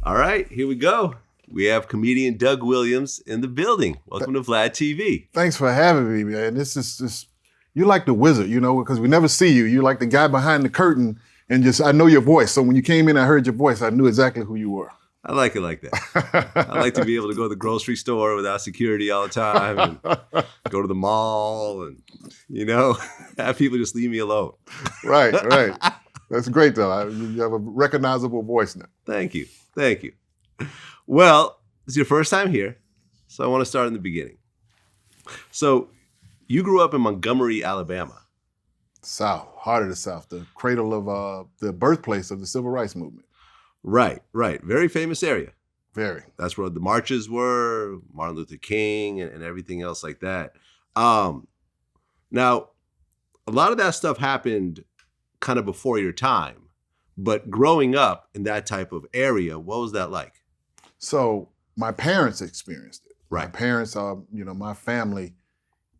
All right, here we go. We have comedian Doug Williams in the building. Welcome to VladTV. Thanks for having me, man. This is you're like the wizard, you know, because we never see you. You're like the guy behind the curtain, and I know your voice. So when you came in, I heard your voice. I knew exactly who you were. I like it like that. I like to be able to go to the grocery store without security all the time and go to the mall and, have people just leave me alone. Right. That's great, though. You have a recognizable voice now. Thank you. Well, it's your first time here, so I want to start in the beginning. So you grew up in Montgomery, Alabama. South, heart of the South, the cradle of the birthplace of the Civil Rights Movement. Right. Very famous area. Very. That's where the marches were, Martin Luther King and everything else like that. Now, a lot of that stuff happened kind of before your time, but growing up in that type of area, what was that like? So my parents experienced it. Right. My parents are, my family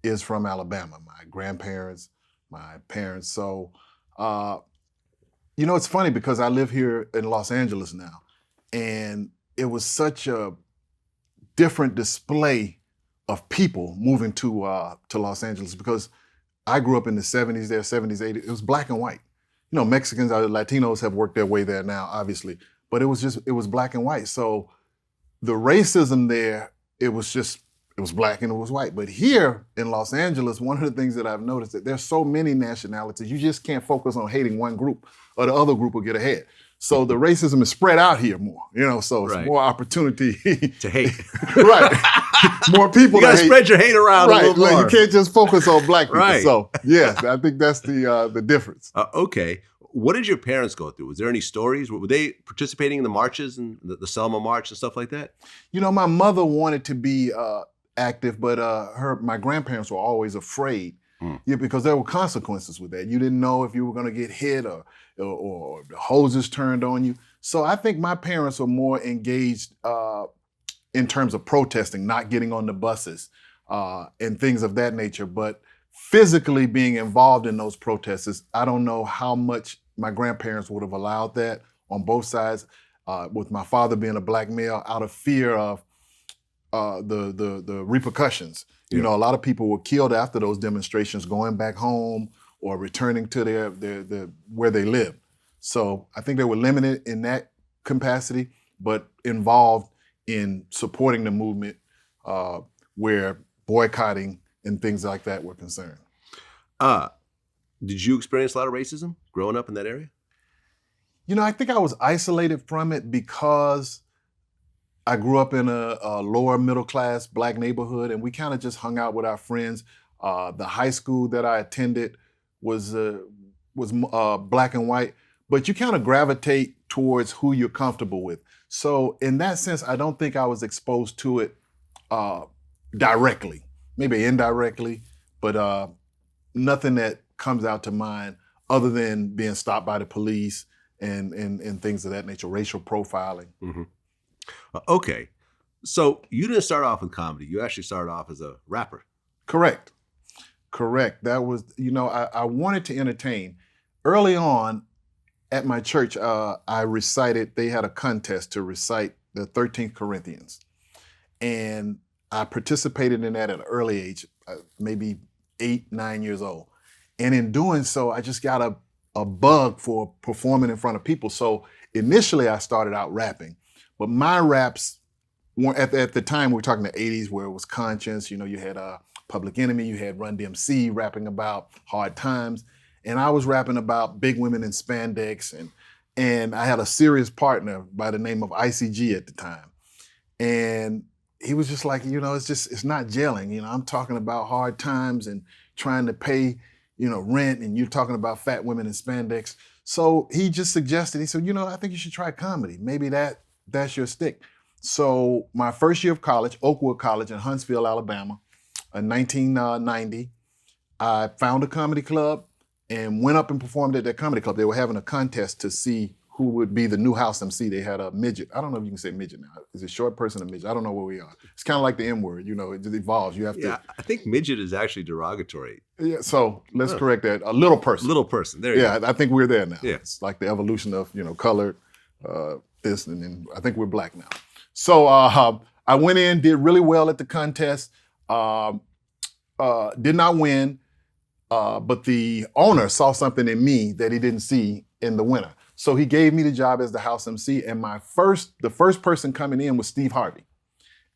is from Alabama. My grandparents, my parents. So, it's funny because I live here in Los Angeles now, and it was such a different display of people moving to Los Angeles because I grew up in the 70s there, 70s, 80s. It was black and white. Mexicans, Latinos have worked their way there now, obviously, but it was black and white. So the racism there, it was black and it was white. But here in Los Angeles, one of the things that I've noticed that there's so many nationalities, you just can't focus on hating one group or the other group will get ahead. So the racism is spread out here more, so it's more opportunity to hate. Right. More people you gotta spread your hate around a little more. Like you can't just focus on black people. Right. So yeah, I think that's the difference. Okay. What did your parents go through? Was there any stories? Were they participating in the marches and the Selma March and stuff like that? My mother wanted to be active, but my grandparents were always afraid. Because there were consequences with that. You didn't know if you were going to get hit or the hoses turned on you. So I think my parents were more engaged in terms of protesting, not getting on the buses and things of that nature. But physically being involved in those protests, I don't know how much my grandparents would have allowed that on both sides, with my father being a black male out of fear of the repercussions. A lot of people were killed after those demonstrations, going back home or returning to their where they live. So I think they were limited in that capacity, but involved in supporting the movement where boycotting and things like that were concerned. Did you experience a lot of racism growing up in that area? I think I was isolated from it because I grew up in a lower middle class black neighborhood, and we kind of just hung out with our friends. The high school that I attended was black and white, but you kind of gravitate towards who you're comfortable with. So in that sense, I don't think I was exposed to it directly, maybe indirectly, but nothing that comes out to mind other than being stopped by the police and things of that nature, racial profiling. Mm-hmm. Okay, so you didn't start off with comedy. You actually started off as a rapper. Correct. That was, I wanted to entertain. Early on at my church, they had a contest to recite the 13th Corinthians. And I participated in that at an early age, maybe 8, 9 years old. And in doing so, I just got a bug for performing in front of people. So initially I started out rapping. But my raps, at the time, we're talking the 80s where it was conscious. You had Public Enemy, you had Run DMC rapping about hard times. And I was rapping about big women in spandex. And I had a serious partner by the name of ICG at the time. And he was just like, it's not gelling. I'm talking about hard times and trying to pay, rent, and you're talking about fat women in spandex. So he just suggested, he said, I think you should try comedy. Maybe that's your stick. So my first year of college, Oakwood College in Huntsville, Alabama, in 1990, I found a comedy club and went up and performed at that comedy club. They were having a contest to see who would be the new house MC. They had a midget. I don't know if you can say midget now. Is it short person or midget? I don't know where we are. It's kind of like the M word, it just evolves. You have to. I think midget is actually derogatory. Yeah, so let's correct that. A little person. Little person, there you go. Yeah, I think we're there now. Yeah. It's like the evolution of, colored, this, and then I think we're black now. So I went in, did really well at the contest, did not win, but the owner saw something in me that he didn't see in the winner. So he gave me the job as the house MC, and the first person coming in was Steve Harvey.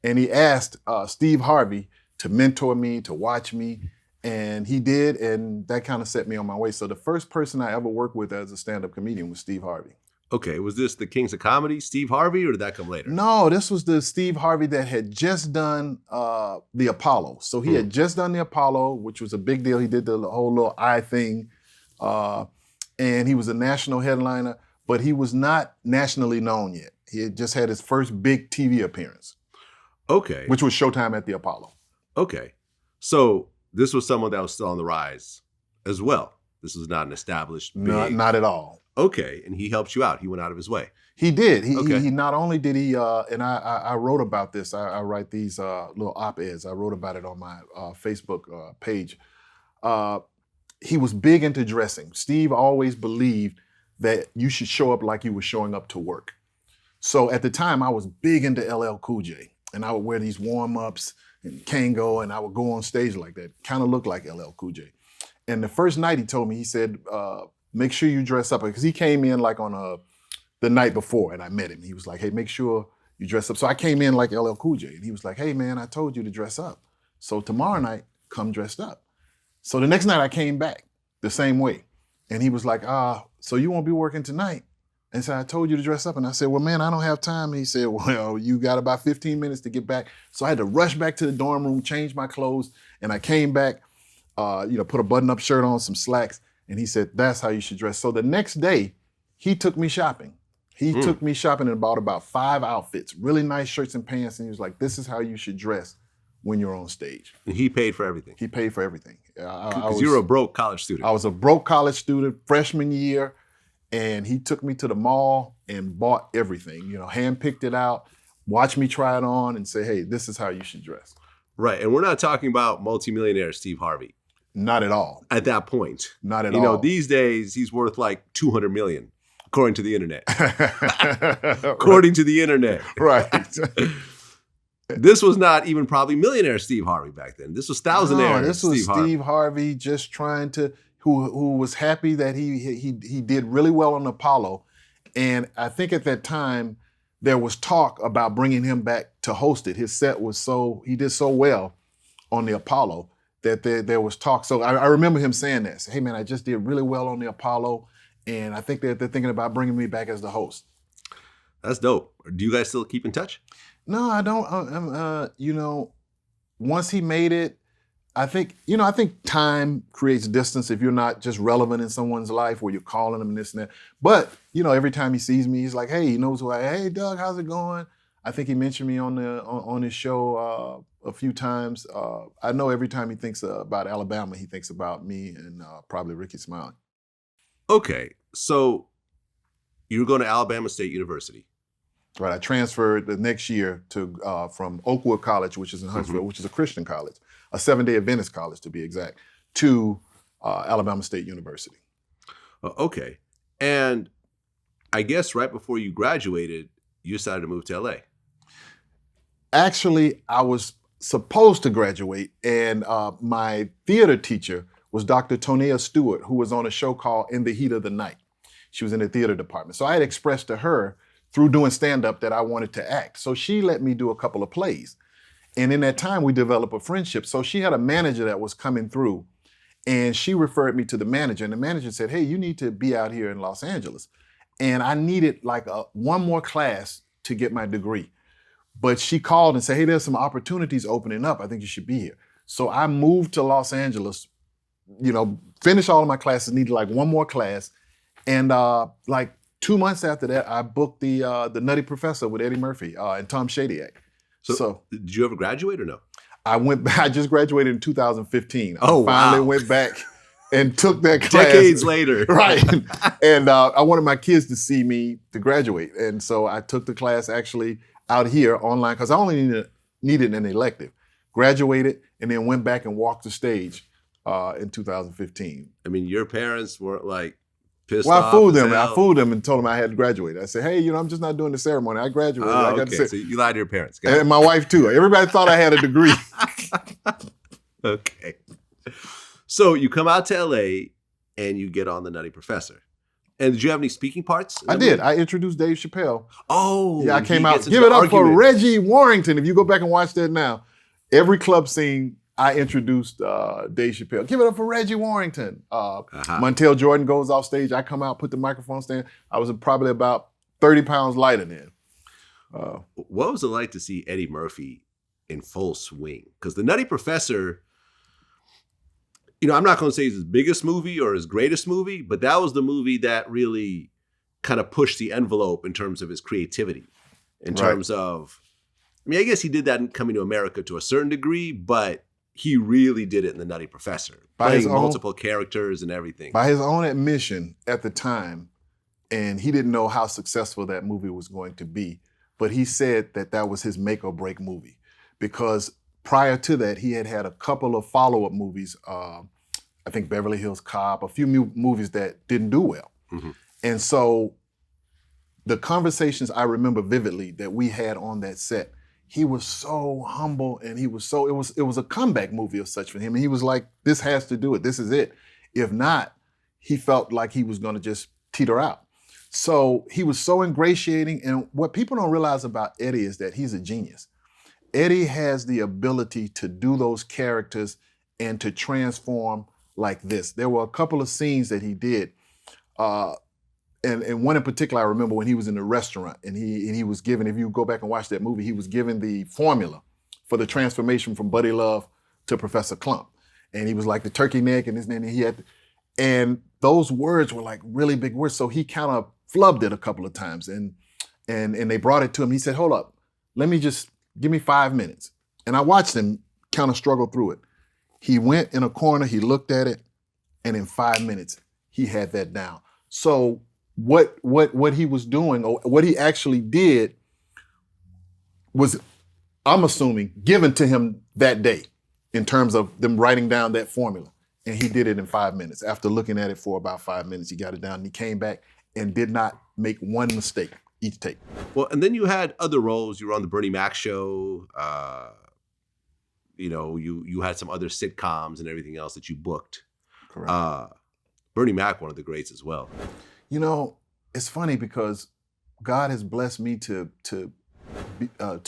And he asked Steve Harvey to mentor me, to watch me, and he did, and that kind of set me on my way. So the first person I ever worked with as a stand-up comedian was Steve Harvey. Okay, was this the Kings of Comedy, Steve Harvey, or did that come later? No, this was the Steve Harvey that had just done the Apollo. So he had just done the Apollo, which was a big deal. He did the whole little eye thing, and he was a national headliner, but he was not nationally known yet. He had just had his first big TV appearance. Okay. Which was Showtime at the Apollo. Okay. So this was someone that was still on the rise as well. This was not an established big... Not at all. Okay, and he helped you out. He went out of his way. He did. He not only did he, and I wrote about this. I write these little op-eds. I wrote about it on my Facebook page. He was big into dressing. Steve always believed that you should show up like you were showing up to work. So at the time, I was big into LL Cool J. And I would wear these warm-ups and Kango, and I would go on stage like that. Kind of looked like LL Cool J. And the first night he told me, he said, make sure you dress up. Because he came in like on the night before, and I met him. He was like, hey, make sure you dress up. So I came in like LL Cool J. And he was like, hey, man, I told you to dress up. So tomorrow night, come dressed up. So the next night I came back the same way. And he was like, so you won't be working tonight? And so I told you to dress up. And I said, well, man, I don't have time. And he said, well, you got about 15 minutes to get back. So I had to rush back to the dorm room, change my clothes. And I came back, put a button-up shirt on, some slacks. And he said, that's how you should dress. So the next day, he took me shopping. He took me shopping and bought about 5 outfits, really nice shirts and pants. And he was like, this is how you should dress when you're on stage. And he paid for everything? He paid for everything. Because you were a broke college student. I was a broke college student, freshman year. And he took me to the mall and bought everything, handpicked it out, watched me try it on and say, hey, this is how you should dress. Right. And we're not talking about multimillionaire Steve Harvey. Not at all. At that point. Not at all. These days, he's worth like 200 million, according to the internet. According to the internet. Right. This was not even probably millionaire Steve Harvey back then. This was thousandaire this was Steve Harvey just trying to... Who was happy that he did really well on Apollo. And I think at that time, there was talk about bringing him back to host it. His set was he did so well on the Apollo that there was talk. So I remember him saying that, hey man, I just did really well on the Apollo. And I think they're thinking about bringing me back as the host. That's dope. Do you guys still keep in touch? No, I don't. Once he made it, I think time creates distance if you're not just relevant in someone's life where you're calling them and this and that. But, every time he sees me, he's like, hey, he knows who I am. Hey, Doug, how's it going? I think he mentioned me on his show a few times. I know every time he thinks about Alabama, he thinks about me and probably Ricky Smiley. Okay, so you were going to Alabama State University. Right, I transferred the next year to from Oakwood College, which is in Huntsville, which is a Christian college, a 7-day Adventist college to be exact, to Alabama State University. Okay, and I guess right before you graduated, you decided to move to LA. Actually, I was supposed to graduate, and my theater teacher was Dr. Tonea Stewart, who was on a show called In the Heat of the Night. She was in the theater department. So I had expressed to her through doing stand-up that I wanted to act. So she let me do a couple of plays. And in that time, we developed a friendship. So she had a manager that was coming through, and she referred me to the manager. And the manager said, hey, you need to be out here in Los Angeles. And I needed like one more class to get my degree. But she called and said, hey, there's some opportunities opening up. I think you should be here. So I moved to Los Angeles, finished all of my classes, needed like one more class. And like 2 months after that, I booked the Nutty Professor with Eddie Murphy and Tom Shadyac. So did you ever graduate or no? I just graduated in 2015. Oh, I finally went back and took that class. Decades later. Right. And I wanted my kids to see me to graduate. And so I took the class actually out here online because I only needed an elective. Graduated and then went back and walked the stage in 2015. I mean, your parents weren't like Pissed Well, off I fooled as them. I hell? fooled them and told them I had to graduate. I said, hey, I'm just not doing the ceremony. I graduated. I Oh, got to okay. say, So you lied to your parents. Got and my wife too. Everybody thought I had a degree. Okay. So you come out to LA and you get on the Nutty Professor. And did you have any speaking parts? I did. I introduced Dave Chappelle. Oh, Yeah, I came he out. gets into Give it the up for argument. Reggie Warrington. If you go back and watch that now, every club scene, I introduced Dave Chappelle. Give it up for Reggie Warrington. Montel Jordan goes off stage. I come out, put the microphone stand. I was probably about 30 pounds lighter then. What was it like to see Eddie Murphy in full swing? Because the Nutty Professor, I'm not going to say it's his biggest movie or his greatest movie, but that was the movie that really kind of pushed the envelope in terms of his creativity. In terms of, I guess he did that in Coming to America to a certain degree, but he really did it in the Nutty Professor, playing multiple characters and everything. By his own admission at the time, and he didn't know how successful that movie was going to be, but he said that was his make or break movie. Because prior to that, he had a couple of follow-up movies, I think Beverly Hills Cop, a few movies that didn't do well. Mm-hmm. And so the conversations I remember vividly that we had on that set, he was so humble and it was a comeback movie of such for him. And he was like, this has to do it. This is it. If not, he felt like he was going to just teeter out. So he was so ingratiating. And what people don't realize about Eddie is that he's a genius. Eddie has the ability to do those characters and to transform like this. There were a couple of scenes that he did. And one in particular, I remember when he was in the restaurant and he was given, if you go back and watch that movie, he was given the formula for the transformation from Buddy Love to Professor Klump. And he was like the turkey neck and his name, and those words were like really big words. So he kind of flubbed it a couple of times and they brought it to him. He said, hold up, give me 5 minutes. And I watched him kind of struggle through it. He went in a corner, he looked at it, and in 5 minutes, he had that down. So what he was doing, or what he actually did, was, I'm assuming, given to him that day in terms of them writing down that formula. And he did it in 5 minutes. After looking at it for about 5 minutes, he got it down and he came back and did not make one mistake each take. Well, and then you had other roles. You were on the Bernie Mac show. You had some other sitcoms and everything else that you booked. Correct. Bernie Mac, one of the greats as well. It's funny because God has blessed me to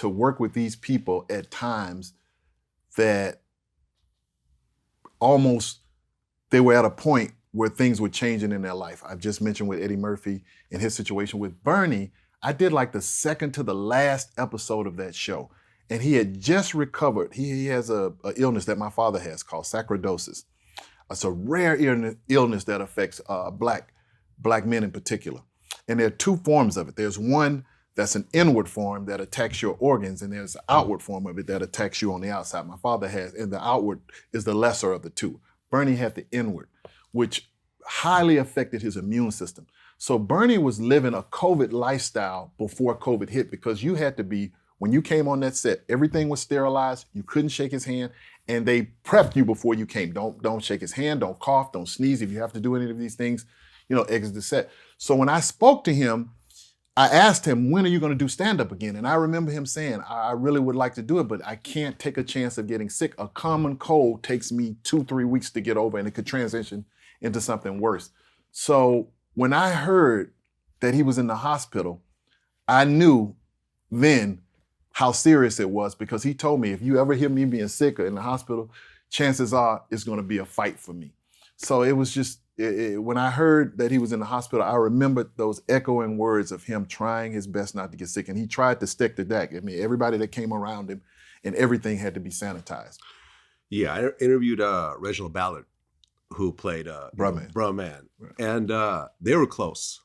work with these people at times that almost they were at a point where things were changing in their life. I've just mentioned with Eddie Murphy and his situation. With Bernie, I did like the second to the last episode of that show. And he had just recovered. He has a illness that my father has called sarcoidosis. It's a rare illness that affects black men in particular. And there are two forms of it. There's one that's an inward form that attacks your organs, and there's an outward form of it that attacks you on the outside. My father has, and the outward is the lesser of the two. Bernie had the inward, which highly affected his immune system. So Bernie was living a COVID lifestyle before COVID hit, because you had to be, when you came on that set, everything was sterilized. You couldn't shake his hand, and they prepped you before you came. Don't shake his hand, don't cough, don't sneeze. If you have to do any of these things, exit the set. So when I spoke to him, I asked him, when are you going to do stand-up again? And I remember him saying, I really would like to do it, but I can't take a chance of getting sick. A common cold takes me 2-3 weeks to get over, and it could transition into something worse. So when I heard that he was in the hospital, I knew then how serious it was, because he told me, if you ever hear me being sick or in the hospital, chances are it's going to be a fight for me. So it was just, when I heard that he was in the hospital, I remembered those echoing words of him trying his best not to get sick. And he tried to stick to that. I mean, everybody that came around him and everything had to be sanitized. Yeah, I interviewed Reginald Ballard, who played Bruh Man. Right. And they were close.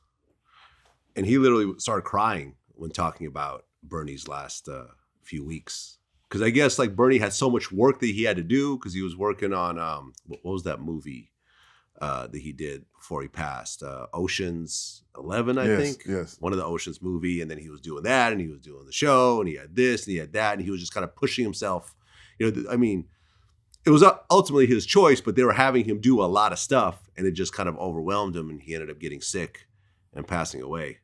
And he literally started crying when talking about Bernie's last few weeks. Because I guess like Bernie had so much work that he had to do, because he was working on, what was that movie that he did before he passed? Ocean's 11, I think. Yes. One of the Ocean's movie. And then he was doing that, and he was doing the show, and he had this, and he had that, and he was just kind of pushing himself. it was ultimately his choice, but they were having him do a lot of stuff, and it just kind of overwhelmed him, and he ended up getting sick and passing away.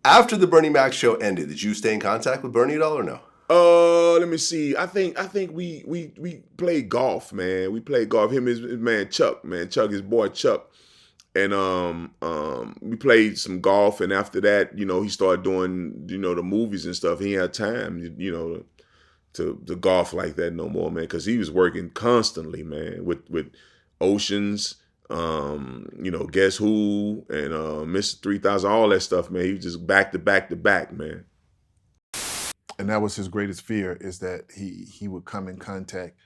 After the Bernie Mac show ended, did you stay in contact with Bernie at all or no? Let me see. I think we played golf, man. We played golf. Him, his man Chuck, his boy Chuck. And we played some golf, and after that, he started doing, the movies and stuff. He had time, to golf like that no more, man, because he was working constantly, man, with Oceans, Guess Who, and Mr. 3000, all that stuff, man. He was just back to back to back, man. And that was his greatest fear, is that he would come in contact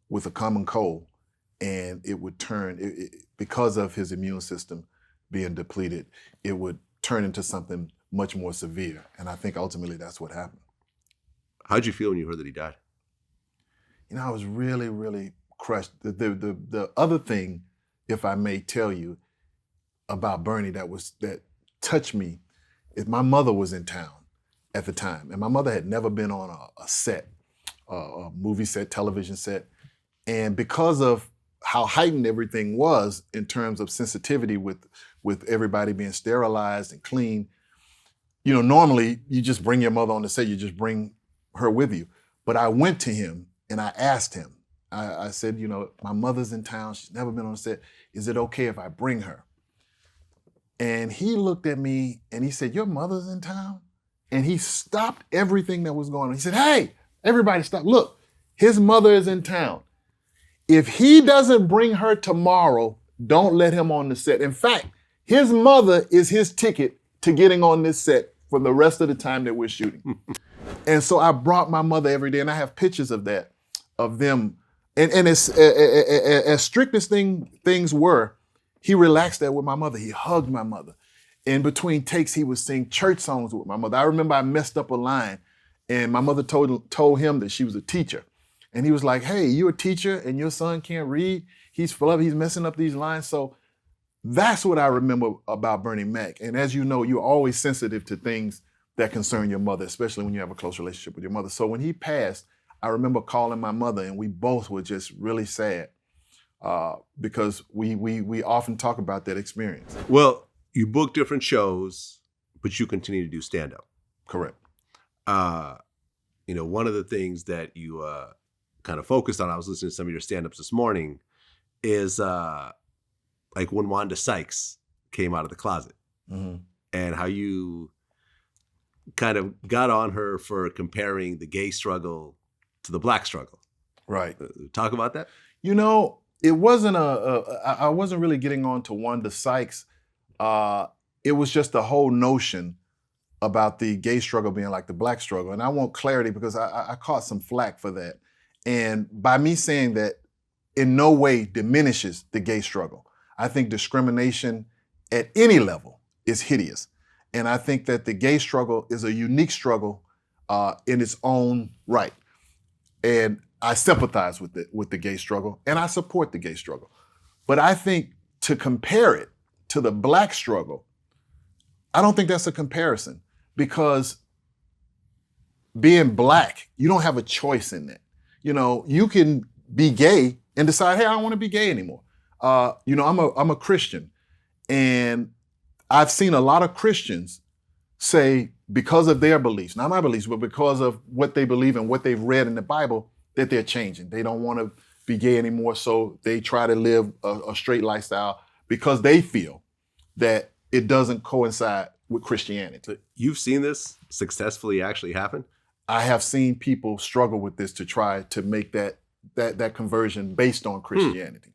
with a common cold, and it would turn, because of his immune system being depleted, it would turn into something much more severe. And I think ultimately that's what happened. How'd you feel when you heard that he died? I was really, really crushed. The other thing, if I may tell you, about Bernie that touched me, is my mother was in town at the time, and my mother had never been on a set, a movie set, television set, and because of how heightened everything was in terms of sensitivity with everybody being sterilized and clean, normally you just bring your mother on the set, you just bring her with you. But I went to him and I asked him, I said, my mother's in town, she's never been on a set, is it okay if I bring her? And he looked at me and he said, your mother's in town? And he stopped everything that was going on. He said, hey, everybody stop, look, his mother is in town. If he doesn't bring her tomorrow, don't let him on the set. In fact, his mother is his ticket to getting on this set for the rest of the time that we're shooting. And so I brought my mother every day, and I have pictures of that, of them. And as strict as things were, he relaxed that with my mother. He hugged my mother. In between takes, he would sing church songs with my mother. I remember I messed up a line, and my mother told him that she was a teacher. And he was like, hey, you a teacher and your son can't read? He's messing up these lines. So that's what I remember about Bernie Mac. And as you know, you're always sensitive to things that concern your mother, especially when you have a close relationship with your mother. So when he passed, I remember calling my mother, and we both were just really sad because we often talk about that experience. Well, you book different shows, but you continue to do stand-up. Correct. One of the things that you kind of focused on, I was listening to some of your stand-ups this morning, is like when Wanda Sykes came out of the closet, and how you kind of got on her for comparing the gay struggle to the black struggle. Right. Talk about that. It wasn't I wasn't really getting on to Wanda Sykes. It was just the whole notion about the gay struggle being like the black struggle. And I want clarity because I caught some flack for that. And by me saying that, in no way diminishes the gay struggle. I think discrimination at any level is hideous. And I think that the gay struggle is a unique struggle in its own right. And I sympathize with the gay struggle, and I support the gay struggle. But I think to compare it to the black struggle, I don't think that's a comparison, because being black, you don't have a choice in that. You can be gay and decide, hey, I don't want to be gay anymore. I'm a Christian, and I've seen a lot of Christians say, because of their beliefs, not my beliefs, but because of what they believe and what they've read in the Bible, that they're changing. They don't want to be gay anymore, so they try to live a straight lifestyle because they feel that it doesn't coincide with Christianity. So you've seen this successfully actually happen? I have seen people struggle with this to try to make that conversion based on Christianity.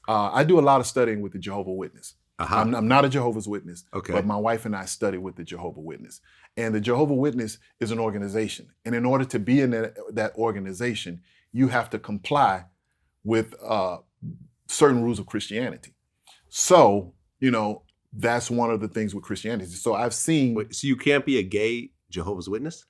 I do a lot of studying with the Jehovah's Witness. I'm not a Jehovah's Witness, but my wife and I study with the Jehovah's Witness. And the Jehovah's Witness is an organization. And in order to be in that organization, you have to comply with certain rules of Christianity. So, that's one of the things with Christianity. So I've seen... Wait, so you can't be a gay Jehovah's Witness?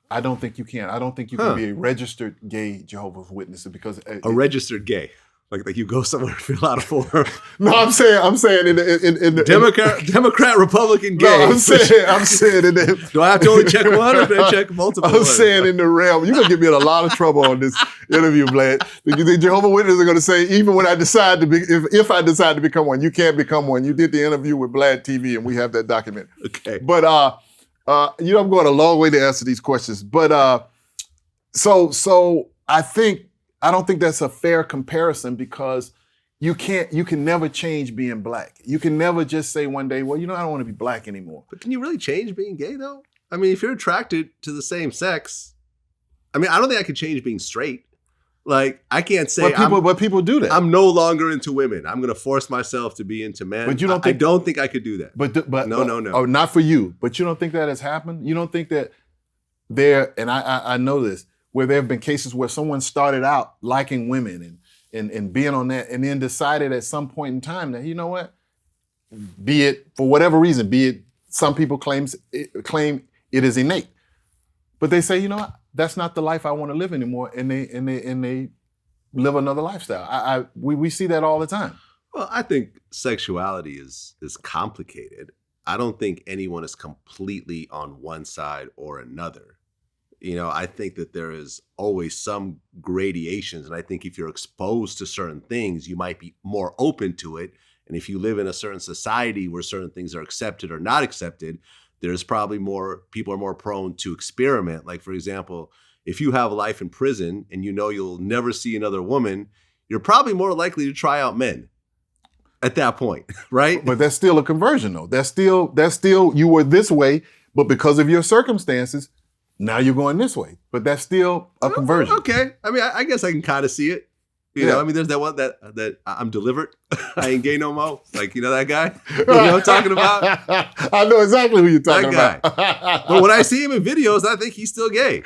I don't think you can. I don't think you can be a registered gay Jehovah's Witness because... A registered gay? Like you go somewhere to fill out a form. No, I'm saying in the Democrat, Republican, gay. No, I'm saying in the. Do I have to only check one or do I check multiple? I'm saying in the realm. You're gonna get me in a lot of trouble on this interview, Vlad. The Jehovah's Witnesses are gonna say, even when I decide to be, if I decide to become one, you can't become one. You did the interview with VladTV, and we have that document. Okay. But I'm going a long way to answer these questions. But so I don't think that's a fair comparison, because you can never change being black. You can never just say one day, well, I don't want to be black anymore. But can you really change being gay though? I mean, if you're attracted to the same sex, I mean, I don't think I could change being straight. Like, I can't say but people do that. I'm no longer into women. I'm going to force myself to be into men. But you don't I don't think I could do that. But no. Oh, not for you. But you don't think that has happened? You don't think that and I know this, where there have been cases where someone started out liking women and being on that, and then decided at some point in time that, you know what, be it for whatever reason, be it some people claim it is innate, but they say, you know what, that's not the life I want to live anymore, and they live another lifestyle. We see that all the time. Well, I think sexuality is complicated. I don't think anyone is completely on one side or another. I think that there is always some gradations. And I think if you're exposed to certain things, you might be more open to it. And if you live in a certain society where certain things are accepted or not accepted, there's probably people are more prone to experiment. Like, for example, if you have a life in prison and you'll never see another woman, you're probably more likely to try out men at that point, right? But that's still a conversion, though. That's still you were this way, but because of your circumstances, now you're going this way, but that's still a conversion. Okay. I mean, I guess I can kind of see it. You know, I mean, there's that one that I'm delivered. I ain't gay no more. Like, that guy? You know what I'm talking about? I know exactly who you're talking about. But when I see him in videos, I think he's still gay.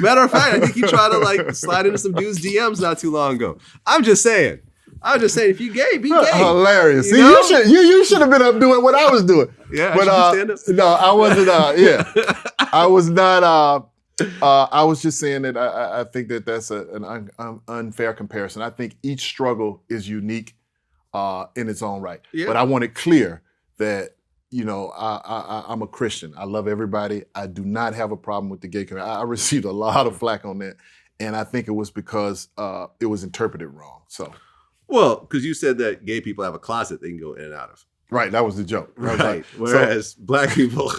Matter of fact, I think he tried to slide into some dude's DMs not too long ago. I'm just saying, if you gay, be gay. Hilarious. See, you should have been up doing what I was doing. Yeah, but no, I wasn't. I was not. I was just saying that I think that that's an unfair comparison. I think each struggle is unique in its own right. Yeah. But I want it clear that I'm a Christian. I love everybody. I do not have a problem with the gay community. I received a lot of flack on that, and I think it was because it was interpreted wrong. So. Well, because you said that gay people have a closet they can go in and out of. Right, that was the joke. Right. Whereas black people,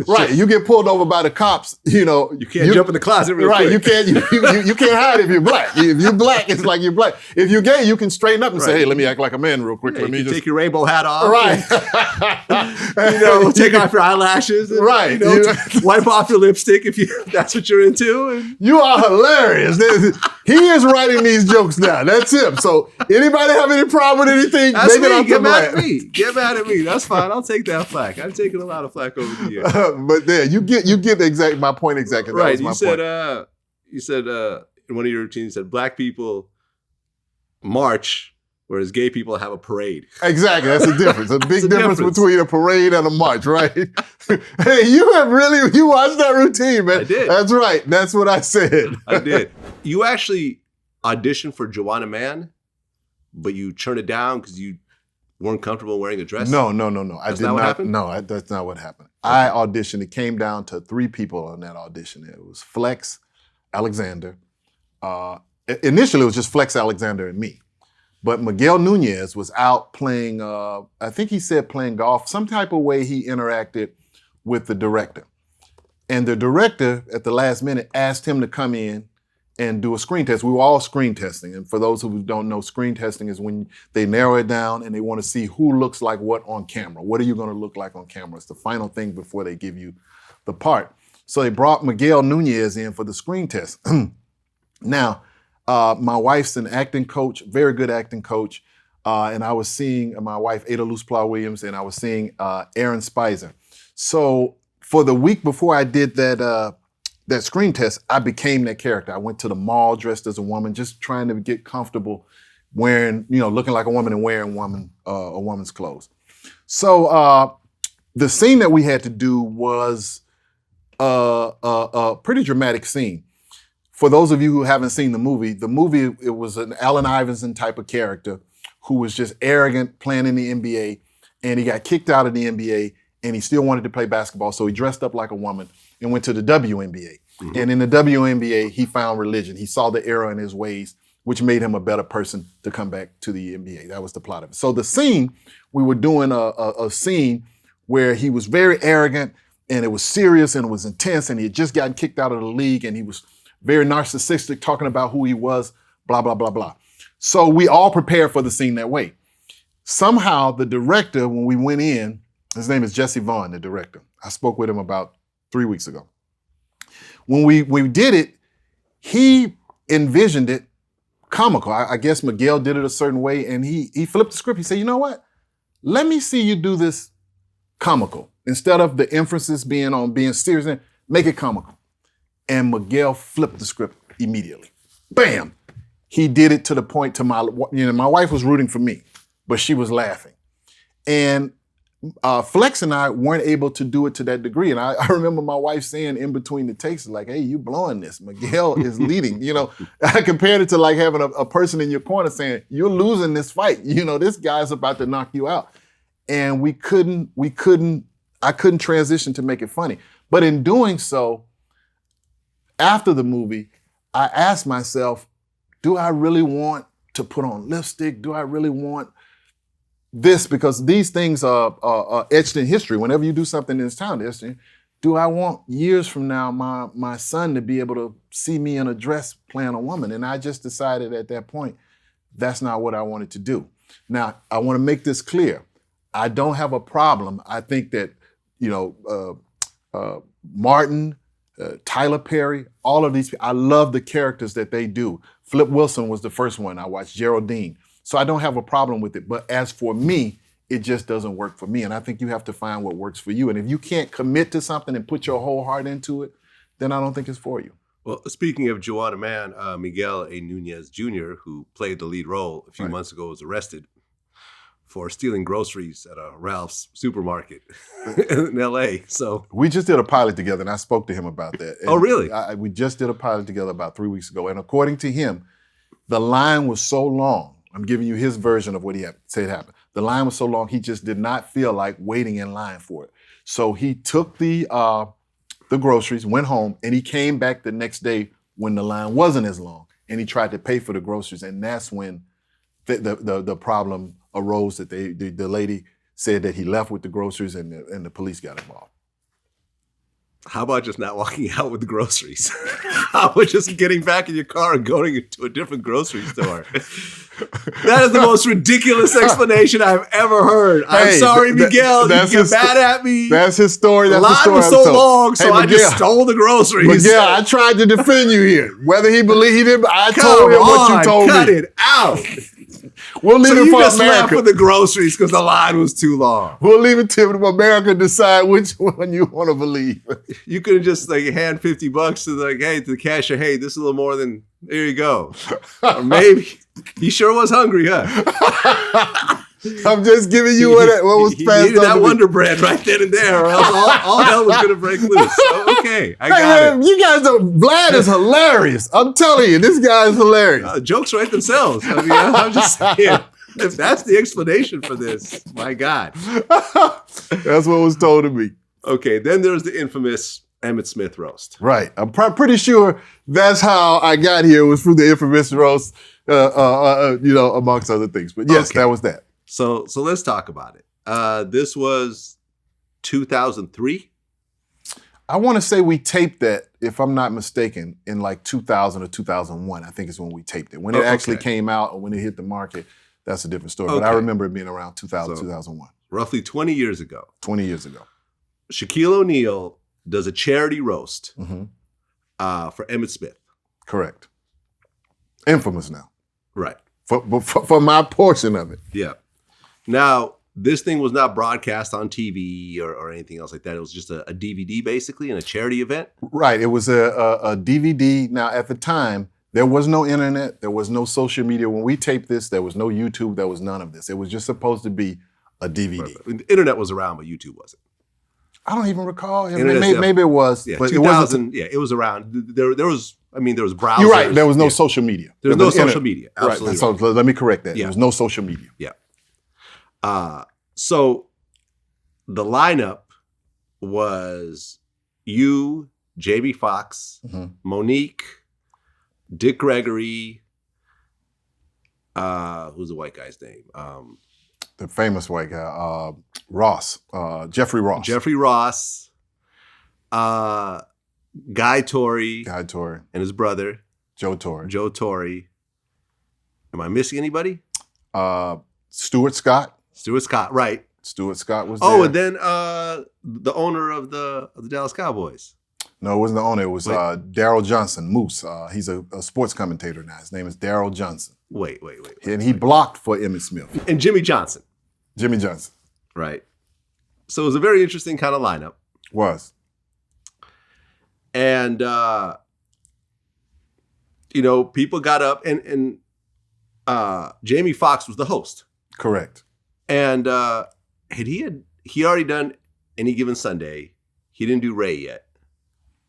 right, you get pulled over by the cops. You can't jump in the closet real quick. You can't. You can't hide if you're black. If you're black, it's like you're black. If you're gay, you can straighten up and say, "Hey, let me act like a man real quick. Yeah, let me just take your rainbow hat off. Right. Take off your eyelashes. And, right. Wipe off your lipstick if that's what you're into. And you are hilarious. He is writing these jokes now. That's him. So anybody have any problem with anything? That's me. Get mad at me. Get mad at me. That's fine. I'll take that flack. I've taken a lot of flack over the years. But there, you get my point exactly. Right. You said in one of your routines, you said black people march, whereas gay people have a parade. Exactly. That's the difference. A big difference between a parade and a march, right? Hey, you watched that routine, man. I did. That's right. That's what I said. I did. You actually auditioned for Joanna Man, but you turned it down because you weren't comfortable wearing a dress? No. I That's did not what happened? No, that's not what happened. Okay. I auditioned. It came down to 3 people on that audition. It was Flex, Alexander. Initially, it was just Flex, Alexander, and me. But Miguel Nunez was out playing, I think he said playing golf. Some type of way he interacted with the director. And the director, at the last minute, asked him to come in and do a screen test. We were all screen testing. And for those who don't know, screen testing is when they narrow it down and they want to see who looks like what on camera. What are you going to look like on camera? It's the final thing before they give you the part. So they brought Miguel Nunez in for the screen test. Now, my wife's an acting coach, very good acting coach. And I was seeing my wife, Ada Luce-Plow-Williams, and I was seeing Aaron Spicer. So for the week before I did that screen test, I became that character. I went to the mall dressed as a woman, just trying to get comfortable wearing, looking like a woman and wearing a woman's clothes. So the scene that we had to do was a pretty dramatic scene. for those of you who haven't seen the movie, it was an Allen Iverson type of character who was just arrogant playing in the NBA, and he got kicked out of the NBA, and he still wanted to play basketball, so he dressed up like a woman and went to the WNBA. Mm-hmm. And in the WNBA, he found religion. He saw the error in his ways, which made him a better person to come back to the NBA. That was the plot of it. So the scene, we were doing a scene where he was very arrogant, and it was serious, and it was intense, and he had just gotten kicked out of the league, and he was very narcissistic, talking about who he was, blah, blah, blah, blah. So we all prepared for the scene that way. Somehow the director, when we went in, his name is Jesse Vaughn, the director. I spoke with him about 3 weeks ago. When we did it, he envisioned it comical. I guess Miguel did it a certain way, and he flipped the script. He said, you know what? Let me see you do this comical. Instead of the emphasis being on being serious, make it comical. And Miguel flipped the script immediately. Bam! He did it to the point to my wife was rooting for me, but she was laughing. And Flex and I weren't able to do it to that degree. And I remember my wife saying in between the takes, like, hey, you blowing this. Miguel is leading. I compared it to like having a person in your corner saying, you're losing this fight. This guy's about to knock you out. And I couldn't transition to make it funny. But in doing so, after the movie, I asked myself, do I really want to put on lipstick? Do I really want this? Because these things are etched in history. Whenever you do something in this town, do I want years from now my son to be able to see me in a dress playing a woman? And I just decided at that point, that's not what I wanted to do. Now, I want to make this clear. I don't have a problem. I think that, Martin, Tyler Perry, all of these people, I love the characters that they do. Flip Wilson was the first one I watched, Geraldine. So I don't have a problem with it. But as for me, it just doesn't work for me. And I think you have to find what works for you. And if you can't commit to something and put your whole heart into it, then I don't think it's for you. Well, speaking of Joanna Man, Miguel A. Nunez Jr., who played the lead role a few months ago, was arrested for stealing groceries at a Ralph's supermarket in L.A. So we just did a pilot together, and I spoke to him about that. And oh, really? We just did a pilot together about 3 weeks ago, and according to him, the line was so long. I'm giving you his version of what he said happened. The line was so long, he just did not feel like waiting in line for it. So he took the groceries, went home, and he came back the next day when the line wasn't as long, and he tried to pay for the groceries, and that's when the problem arose that the lady said that he left with the groceries and the police got involved. How about just not walking out with the groceries? How about just getting back in your car and going to a different grocery store? That is the most ridiculous explanation I've ever heard. I'm sorry, Miguel. You get mad at me. That's his story. The line was so long, so I just stole the groceries. Miguel, I tried to defend you here. Whether he believed he didn't, I told him what you told me. Cut it out. We'll leave so it you for just America. left with the groceries because the line was too long. We'll leave it to America to decide which one you want to believe. You could have just hand $50 to the cashier. Hey, this is a little more than. There you go. Or maybe he sure was hungry, huh? I'm just giving you what was he passed needed on that Wonder Bread right then and there, or else all hell was going to break loose. So, okay, I got it. You guys Vlad is hilarious. I'm telling you, this guy is hilarious. Jokes write themselves. I mean, I'm just saying, if that's the explanation for this, my God. That's what was told to me. Okay, then there's the infamous Emmitt Smith roast. Right. I'm pretty sure that's how I got here, was through the infamous roast, amongst other things. But yes, that was that. So let's talk about it. This was 2003. I want to say we taped that, if I'm not mistaken, in 2000 or 2001. I think is when we taped it. When it actually came out or when it hit the market, that's a different story. But I remember it being around 2000, 2001. Roughly 20 years ago. 20 years ago. Shaquille O'Neal does a charity roast for Emmitt Smith. Correct. Infamous now. Right. For my portion of it. Yeah. Now, this thing was not broadcast on TV or anything else like that. It was just a DVD, basically, and a charity event? Right. It was a DVD. Now, at the time, there was no internet. There was no social media. When we taped this, there was no YouTube. There was none of this. It was just supposed to be a DVD. Right. The internet was around, but YouTube wasn't. I don't even recall. Maybe it was. Yeah, but 2000, it was around. There was I mean, there was browsers. You're right. There was no social media. There was no social media. Absolutely. Right. So let me correct that. There was no social media. Yeah. So the lineup was you, Jamie Foxx, Monique, Dick Gregory. Who's the white guy's name? The famous white guy, Ross, Jeffrey Ross. Jeffrey Ross. Guy Torrey. And his brother. Joe Torrey. Am I missing anybody? Stuart Scott. Right. Stuart Scott was there. Oh, and then the owner of the Dallas Cowboys. No, it wasn't the owner. It was Daryl Johnson, Moose. He's a sports commentator now. His name is Daryl Johnson. Wait. And he blocked for Emmitt Smith. And Jimmy Johnson. Right. So it was a very interesting kind of lineup. Was. And, people got up and Jamie Foxx was the host. Correct. And he already done Any Given Sunday. He didn't do Ray yet.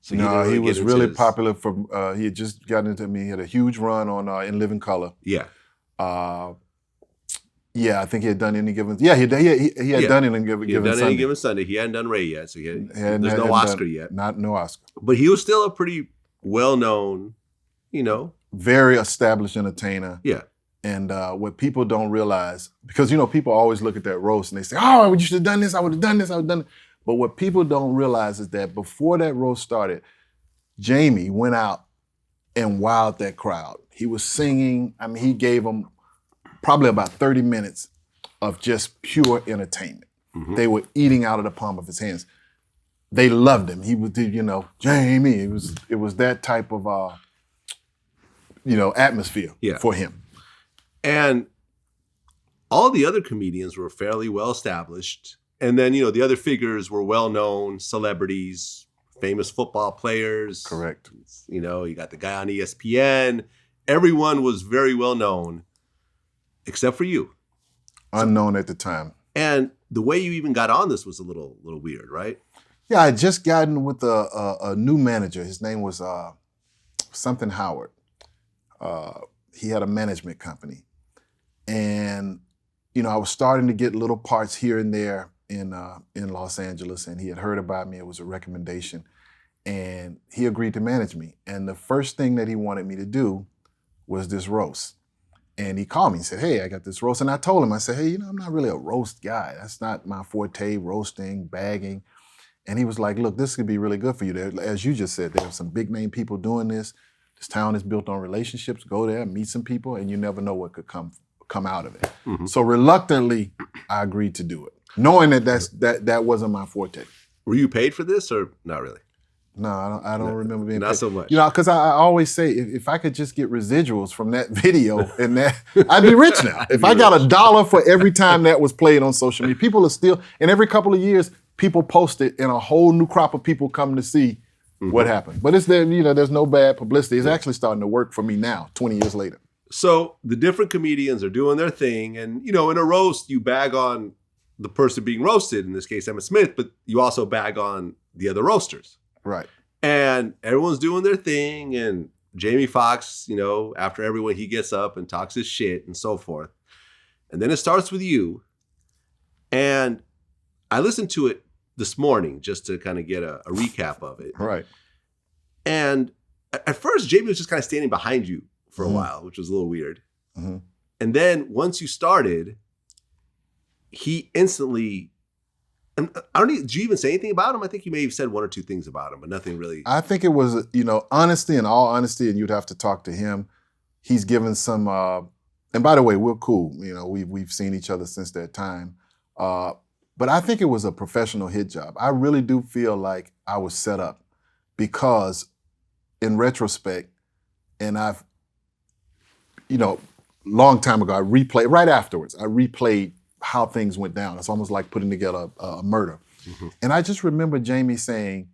So he was really popular for, he had just gotten into me. He had a huge run on In Living Color. Yeah. I think he had done Any Given. Yeah, he had done Any Given Sunday. Any Given Sunday. He hadn't done Ray yet, so there's no Oscar yet. No Oscar. But he was still a pretty well-known, very established entertainer. Yeah. And what people don't realize, because people always look at that roast and they say, "Oh, you should have done this. I would have done this. I would have done it." But what people don't realize is that before that roast started, Jamie went out and wowed that crowd. He was singing. I mean, he gave them probably about 30 minutes of just pure entertainment. Mm-hmm. They were eating out of the palm of his hands. They loved him. He was, Jamie. It was that type of, atmosphere for him. And all the other comedians were fairly well established. And then, the other figures were well-known celebrities, famous football players. Correct. You got the guy on ESPN. Everyone was very well known, except for you. Unknown at the time. And the way you even got on this was a little weird, right? Yeah, I had just gotten with a new manager. His name was something Howard. He had a management company. And, I was starting to get little parts here and there in Los Angeles, and he had heard about me. It was a recommendation, and he agreed to manage me. And the first thing that he wanted me to do was this roast. And he called me and said, "Hey, I got this roast." And I told him, I said, "Hey, I'm not really a roast guy. That's not my forte, roasting, bagging." And he was like, "Look, this could be really good for you. There, as you just said, there are some big name people doing this. This town is built on relationships. Go there, meet some people, and you never know what could come out of it." Mm-hmm. So reluctantly, I agreed to do it, knowing that wasn't my forte. Were you paid for this or not really? No, I don't remember being paid. Not so much. Because I always say, if I could just get residuals from that video, and that I'd be rich now. If I got $1 for every time that was played on social media, people are still, and every couple of years, people post it, and a whole new crop of people come to see what happened. But it's there, there's no bad publicity. It's actually starting to work for me now, 20 years later. So the different comedians are doing their thing, and in a roast, you bag on the person being roasted, in this case, Emmitt Smith, but you also bag on the other roasters. Right. And everyone's doing their thing, and Jamie Foxx, after everyone, he gets up and talks his shit and so forth. And then it starts with you. And I listened to it this morning just to kind of get a recap of it. Right. And at first, Jamie was just kind of standing behind you for a while, which was a little weird. Mm-hmm. And then once you started, he instantly... did you even say anything about him? I think you may have said one or two things about him, but nothing really. I think it was, honesty, in all honesty, and you'd have to talk to him. He's given some, and by the way, we're cool. We've seen each other since that time. But I think it was a professional hit job. I really do feel like I was set up because in retrospect, and I've, long time ago, I replayed, right afterwards, I replayed how things went down. It's almost like putting together a murder. Mm-hmm. And I just remember Jamie saying,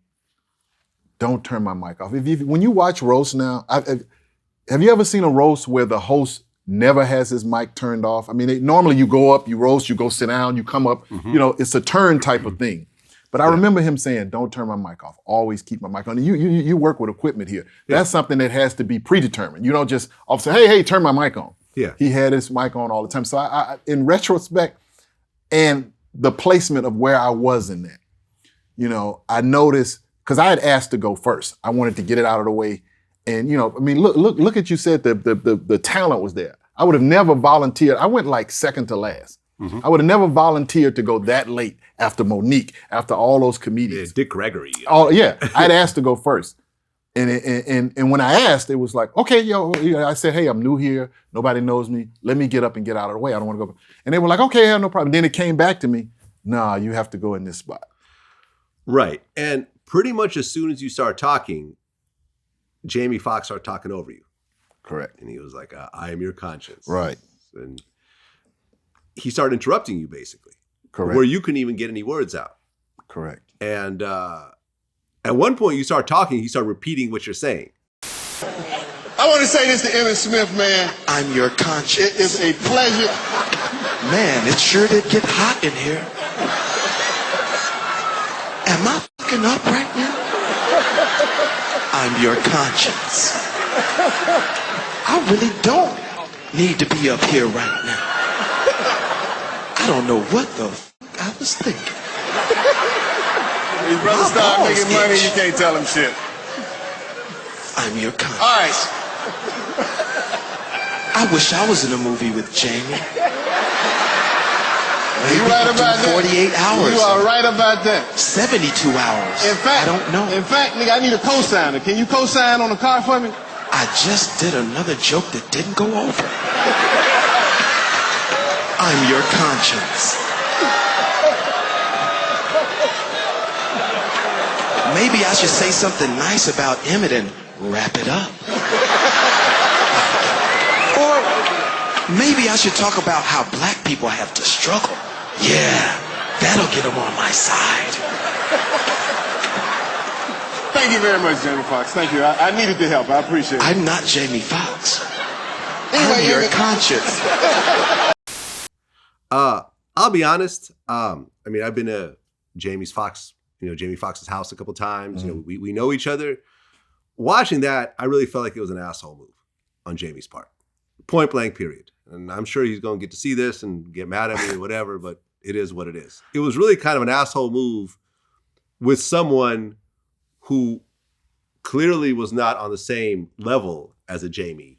"Don't turn my mic off." When you watch roast now, have you ever seen a roast where the host never has his mic turned off? I mean, normally you go up, you roast, you go sit down, you come up, it's a turn type of thing. But I remember him saying, don't turn my mic off. Always keep my mic on. You work with equipment here. That's something that has to be predetermined. You don't just all say, hey, turn my mic on. Yeah. He had his mic on all the time. So I in retrospect, and the placement of where I was in that, you know, I noticed, because I had asked to go first. I wanted to get it out of the way. And, you know, I mean, look at you said the talent was there. I would have never volunteered. I went like second to last. Mm-hmm. I would have never volunteered to go that late after Monique, after all those comedians. Yeah, Dick Gregory. Oh yeah, I'd asked to go first, and when I asked, it was like, okay, I said, hey, I'm new here, nobody knows me. Let me get up and get out of the way. I don't want to go. And they were like, okay, yeah, no problem. Then it came back to me. Nah, you have to go in this spot. Right, and pretty much as soon as you start talking, Jamie Foxx started talking over you. Correct. And he was like, I am your conscience. Right. And he started interrupting you, basically. Correct. Where you couldn't even get any words out. Correct. And at one point you start talking, he started repeating what you're saying. I want to say this to Emmitt Smith, man. I'm your conscience. It is a pleasure. Man, it sure did get hot in here. Am I fucking up right now? I'm your conscience. I really don't need to be up here right now. I don't know what the fuck I was thinking. These brothers start making money, you can't tell them shit. I'm your conscience. All right. I wish I was in a movie with Jamie. You right about that? 48 hours. You are right about that. 72 hours. In fact, I don't know. In fact, nigga, I need a co-signer. Can you co-sign on a car for me? I just did another joke that didn't go over. I'm your conscience. Maybe I should say something nice about Emmitt and wrap it up. Or maybe I should talk about how black people have to struggle. Yeah, that'll get them on my side. Thank you very much, Jamie Foxx. Thank you. I needed the help. I appreciate it. I'm not Jamie Foxx. Anyway, I'm your conscience. I'll be honest. I mean, I've been to Jamie Foxx's house a couple times. Mm-hmm. You know, we know each other. Watching that, I really felt like it was an asshole move on Jamie's part. Point blank, period. And I'm sure he's going to get to see this and get mad at me or whatever, but it is what it is. It was really kind of an asshole move with someone who clearly was not on the same level as a Jamie,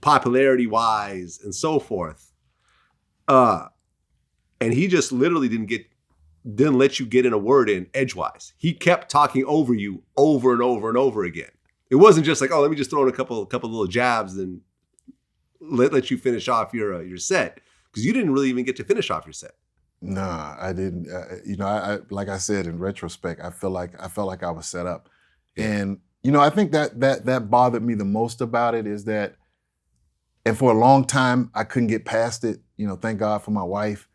popularity-wise and so forth. And he just literally didn't let you get in a word in edgewise. He kept talking over you over and over and over again. It wasn't just like, oh, let me just throw in a couple little jabs and let you finish off your set, because you didn't really even get to finish off your set. Nah, I didn't. I like I said, in retrospect, I felt like I was set up, and I think that bothered me the most about it is that, and for a long time I couldn't get past it. Thank God for my wife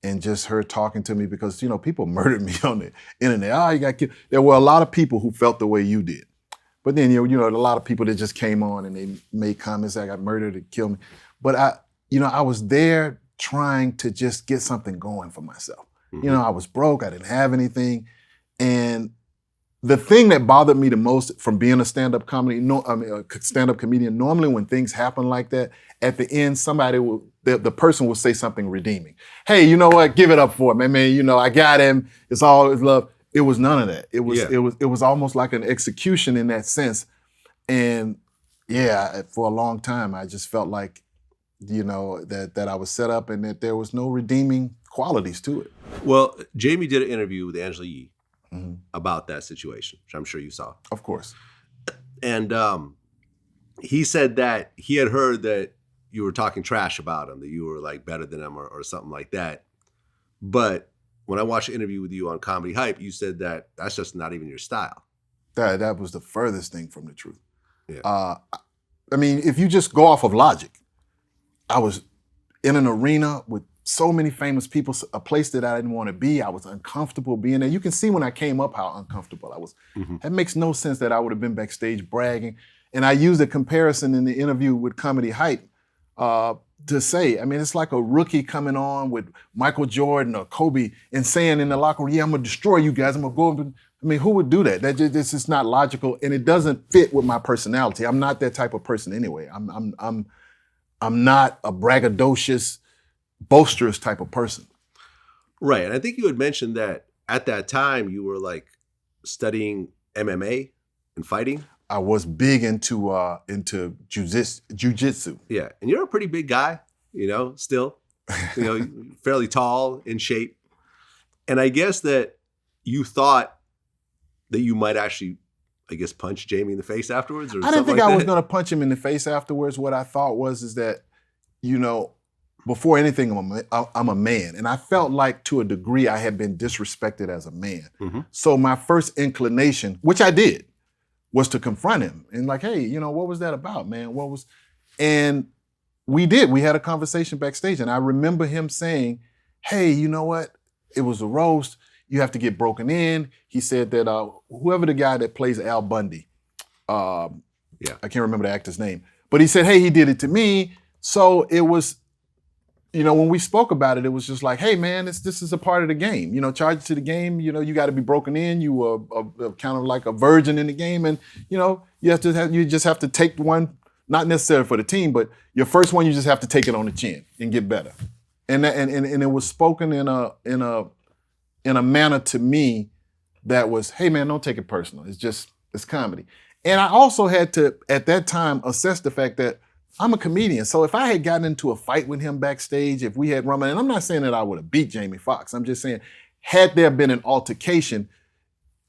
and just her talking to me, because people murdered me on the internet. Oh, you got killed. There were a lot of people who felt the way you did. But then, a lot of people that just came on and they made comments, I got murdered and killed me. But I was there trying to just get something going for myself. Mm-hmm. I was broke, I didn't have anything. And the thing that bothered me the most from being a stand-up comedian, normally when things happen like that, at the end, the person will say something redeeming. Hey, you know what? Give it up for him. I mean, I got him. It's all his love. It was none of that. It was almost like an execution in that sense. And yeah, for a long time, I just felt like, that I was set up and that there was no redeeming qualities to it. Well, Jamie did an interview with Angela Yee about that situation, which I'm sure you saw. Of course. And he said that he had heard that you were talking trash about him, that you were like better than him or something like that. But when I watched an interview with you on Comedy Hype, you said that that's just not even your style. That was the furthest thing from the truth. Yeah. I mean, if you just go off of logic, I was in an arena with so many famous people, a place that I didn't want to be. I was uncomfortable being there. You can see when I came up how uncomfortable I was. Mm-hmm. That makes no sense that I would have been backstage bragging. And I used a comparison in the interview with Comedy Hype. to say. I mean, it's like a rookie coming on with Michael Jordan or Kobe and saying in the locker room, yeah, I'm gonna destroy you guys. I'm gonna go. I mean, who would do that? This is not logical, and it doesn't fit with my personality. I'm not that type of person anyway. I'm not a braggadocious, boisterous type of person. Right, and I think you had mentioned that at that time you were like studying MMA and fighting. I was big into jujitsu. Yeah, and you're a pretty big guy, still, fairly tall, in shape. And I guess that you thought that you might actually, punch Jamie in the face afterwards? Or I didn't think like I was going to punch him in the face afterwards. What I thought is that, before anything, I'm a man. And I felt like to a degree I had been disrespected as a man. Mm-hmm. So my first inclination, which I did, was to confront him and like, hey, what was that about, man? And we did. We had a conversation backstage, and I remember him saying, hey, you know what? It was a roast. You have to get broken in. He said that whoever the guy that plays Al Bundy, I can't remember the actor's name, but he said, hey, he did it to me. So it was, when we spoke about it, it was just like, hey, man, this is a part of the game. Charge to the game. You got to be broken in. You are kind of like a virgin in the game, and you just have to take one, not necessarily for the team, but your first one, you just have to take it on the chin and get better. And it was spoken in a manner to me that was, hey, man, don't take it personal. It's comedy. And I also had to, at that time, assess the fact that I'm a comedian. So if I had gotten into a fight with him backstage, if we had run, and I'm not saying that I would have beat Jamie Foxx. I'm just saying, had there been an altercation,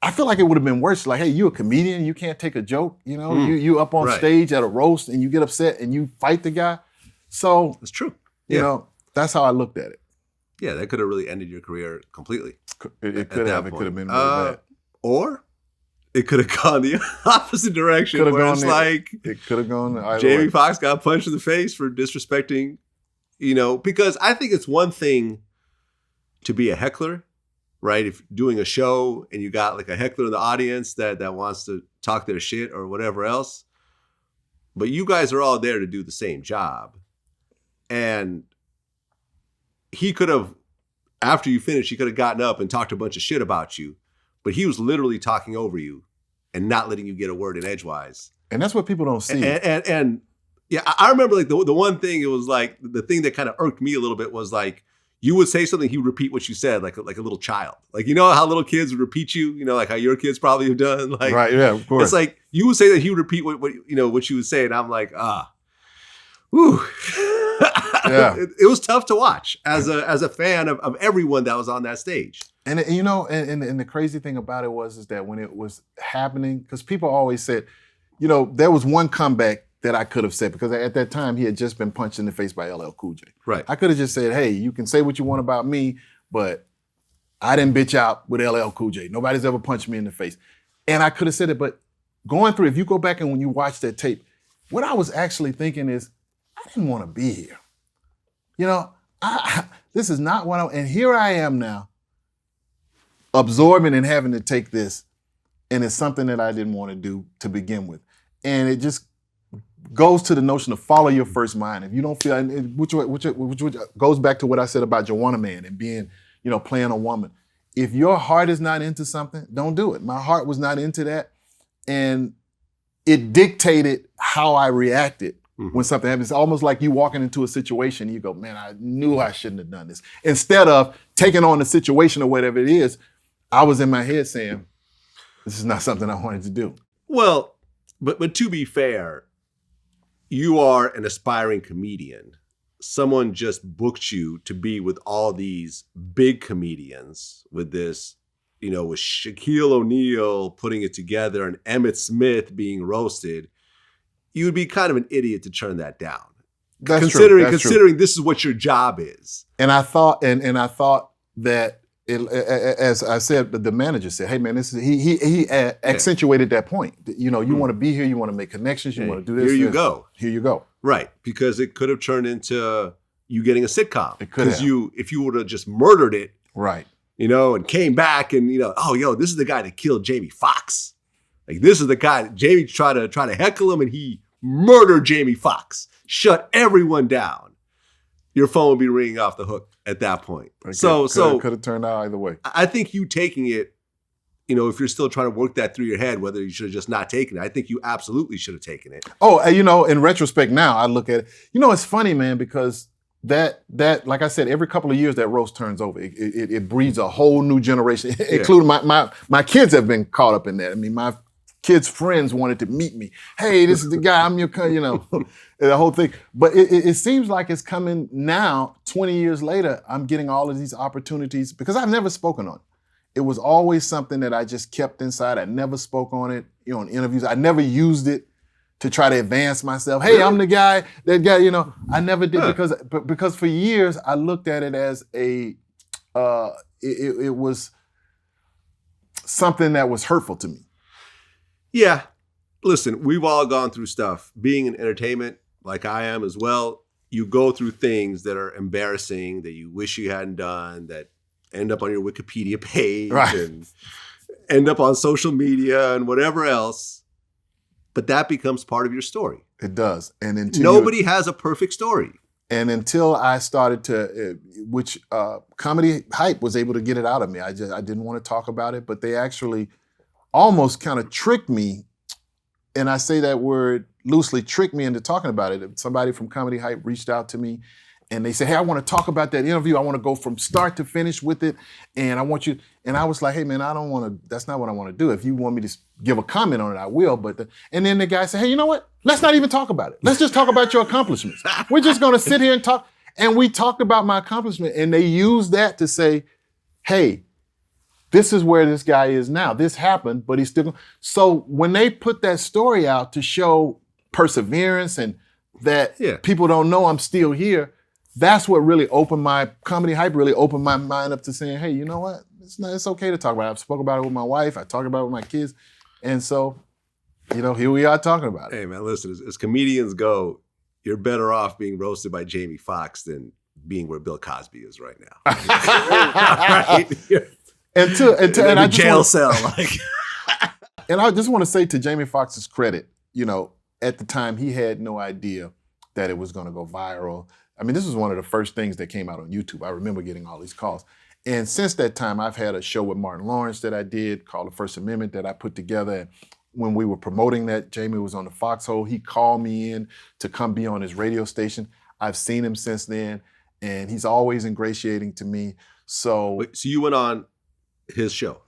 I feel like it would have been worse. Like, hey, you a comedian, you can't take a joke. You up on stage at a roast and you get upset and you fight the guy. So that's true. That's how I looked at it. Yeah, that could have really ended your career completely. It could have. It could have been really bad. Or it could have gone the opposite direction. Where it's like it could have gone either Jamie way. Foxx got punched in the face for disrespecting, because I think it's one thing to be a heckler, right? If doing a show and you got like a heckler in the audience that wants to talk their shit or whatever else, but you guys are all there to do the same job. And he could have, after you finished, he could have gotten up and talked a bunch of shit about you, but he was literally talking over you and not letting you get a word in edgewise. And that's what people don't see. And yeah, I remember like the one thing, it was like the thing that kind of irked me a little bit was like, you would say something, he would repeat what you said like a little child. Like, how little kids would repeat you, like how your kids probably have done. Like, right, yeah, of course. It's like, you would say that he would repeat what you would say. And I'm like, whew. Yeah. It was tough to watch as a fan of everyone that was on that stage. And and the crazy thing about it is that when it was happening, because people always said, there was one comeback that I could have said, because at that time he had just been punched in the face by LL Cool J. Right. I could have just said, hey, you can say what you want about me, but I didn't bitch out with LL Cool J. Nobody's ever punched me in the face. And I could have said it, but going through, if you go back and when you watch that tape, what I was actually thinking is, I didn't want to be here. This is not what and here I am now, absorbing and having to take this, and it's something that I didn't want to do to begin with. And it just goes to the notion of follow your first mind. If you don't feel, which goes back to what I said about Joanna Man and being, playing a woman. If your heart is not into something, don't do it. My heart was not into that, and it dictated how I reacted. Mm-hmm. When something happens. It's almost like you walking into a situation and you go, man, I knew I shouldn't have done this. Instead of taking on the situation or whatever it is, I was in my head saying, this is not something I wanted to do. Well, but to be fair, you are an aspiring comedian. Someone just booked you to be with all these big comedians with this, with Shaquille O'Neal putting it together and Emmitt Smith being roasted. You would be kind of an idiot to turn that down. Considering this is what your job is. And I thought, and I thought that, as I said, the manager said, "Hey man, this is he accentuated that point. You want to be here, you want to make connections, you want to do this. Here you go. Here you go. Right, because it could have turned into you getting a sitcom. It could have. If you would have just murdered it, right, and came back and this is the guy that killed Jamie Foxx. Like this is the guy that Jamie tried to heckle him and he murdered Jamie Foxx, shut everyone down. your phone would be ringing off the hook at that point. Okay. Could have turned out either way. I think you taking it, if you're still trying to work that through your head, whether you should have just not taken it, I think you absolutely should have taken it. Oh, in retrospect now, I look at it. It's funny, man, because that like I said, every couple of years that roast turns over. It breeds a whole new generation, including my kids have been caught up in that. I mean, my kids' friends wanted to meet me. Hey, this is the guy, I'm your the whole thing. But it seems like it's coming now, 20 years later, I'm getting all of these opportunities because I've never spoken on it. It was always something that I just kept inside. I never spoke on it, in interviews. I never used it to try to advance myself. Hey, I'm the guy, that guy, I never did because for years I looked at it as it was something that was hurtful to me. Yeah. Listen, we've all gone through stuff. Being in entertainment, like I am as well, you go through things that are embarrassing, that you wish you hadn't done, that end up on your Wikipedia page and end up on social media and whatever else. But that becomes part of your story. It does. And nobody has a perfect story. And until I started to, which Comedy Hype was able to get it out of me. I didn't want to talk about it, but they actually almost kind of tricked me. And I say that word loosely, tricked me into talking about it. Somebody from Comedy Hype reached out to me and they said, hey, I want to talk about that interview. I want to go from start to finish with it. And I want you, and I was like, hey man, I don't want to, that's not what I want to do. If you want me to give a comment on it, I will. And then the guy said, hey, you know what? Let's not even talk about it. Let's just talk about your accomplishments. We're just going to sit here and talk. And we talked about my accomplishment and they used that to say, hey, this is where this guy is now. This happened, but he's still. So when they put that story out to show perseverance and that people don't know I'm still here, that's what really opened my Comedy Hype, really opened my mind up to saying, hey, you know what? It's okay to talk about it. I've spoken about it with my wife. I talked about it with my kids. And so, here we are talking about it. Hey man, listen, as comedians go, you're better off being roasted by Jamie Foxx than being where Bill Cosby is right now. Right? And I jail cell, like. And I just want to say to Jamie Foxx's credit, at the time he had no idea that it was going to go viral. I mean, this was one of the first things that came out on YouTube. I remember getting all these calls. And since that time, I've had a show with Martin Lawrence that I did called The First Amendment that I put together. And when we were promoting that, Jamie was on the Foxhole. He called me in to come be on his radio station. I've seen him since then, and he's always ingratiating to me. So, wait, so you went on his show?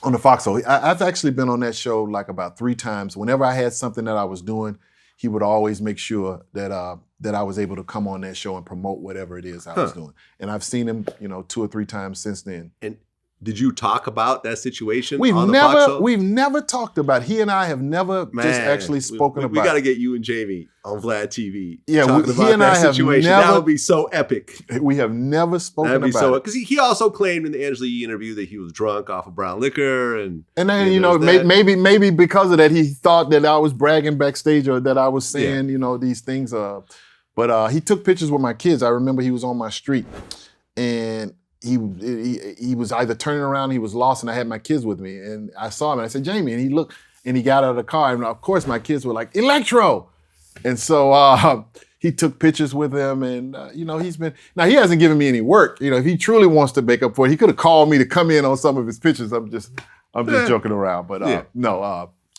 On the Foxhole. I've actually been on that show like about 3 times. Whenever I had something that I was doing, he would always make sure that I was able to come on that show and promote whatever it is I was doing. And I've seen him, 2 or 3 times since then. And did you talk about that situation we've on the never, Foxhole? We've never talked about it. He and I have never just actually spoken about it. We got to get you and Jamie on VladTV. Yeah, talking about he and that I have situation. never. That would be so epic. We have never spoken about it. Because he also claimed in the Angela Yee interview that he was drunk off of brown liquor. And then, maybe because of that, he thought that I was bragging backstage or that I was saying, these things. But he took pictures with my kids. I remember he was on my street and he was either turning around, he was lost, and I had my kids with me. And I saw him and I said, Jamie, and he looked and he got out of the car. And of course my kids were like, Electro. And so he took pictures with him and, he hasn't given me any work. If he truly wants to make up for it, he could have called me to come in on some of his pictures. I'm just joking around. But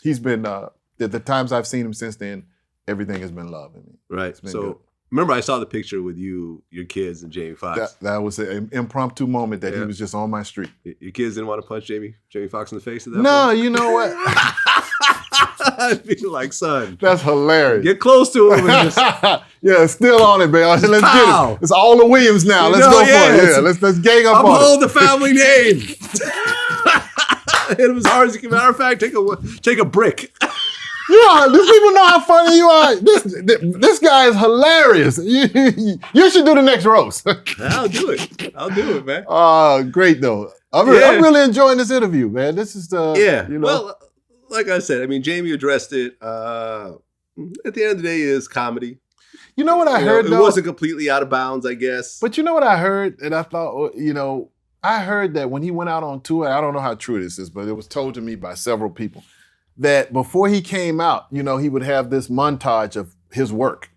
he's been, the times I've seen him since then, everything has been love. Right. So good. Remember I saw the picture with you, your kids, and Jamie Foxx. That was an impromptu moment that he was just on my street. Your kids didn't want to punch Jamie Foxx in the face at that point? No, you know what? I'd be like, son. That's hilarious. Get close to him. And just, still on it, man. Let's get it. It's all the Williams now. Let's go for it. Yeah, let's gang up on it. Uphold the family name. Hit him as hard as you can. Matter of fact, take a brick. Do people know how funny you are? This guy is hilarious. You should do the next roast. I'll do it, man. Great though. I'm really enjoying this interview, man. This is Well, like I said, I mean, Jamie addressed it. At the end of the day, it is comedy. You know what I heard? It wasn't completely out of bounds, I guess. But you know what I heard, and I thought, I heard that when he went out on tour. I don't know how true this is, but it was told to me by several people that before he came out, he would have this montage of his work.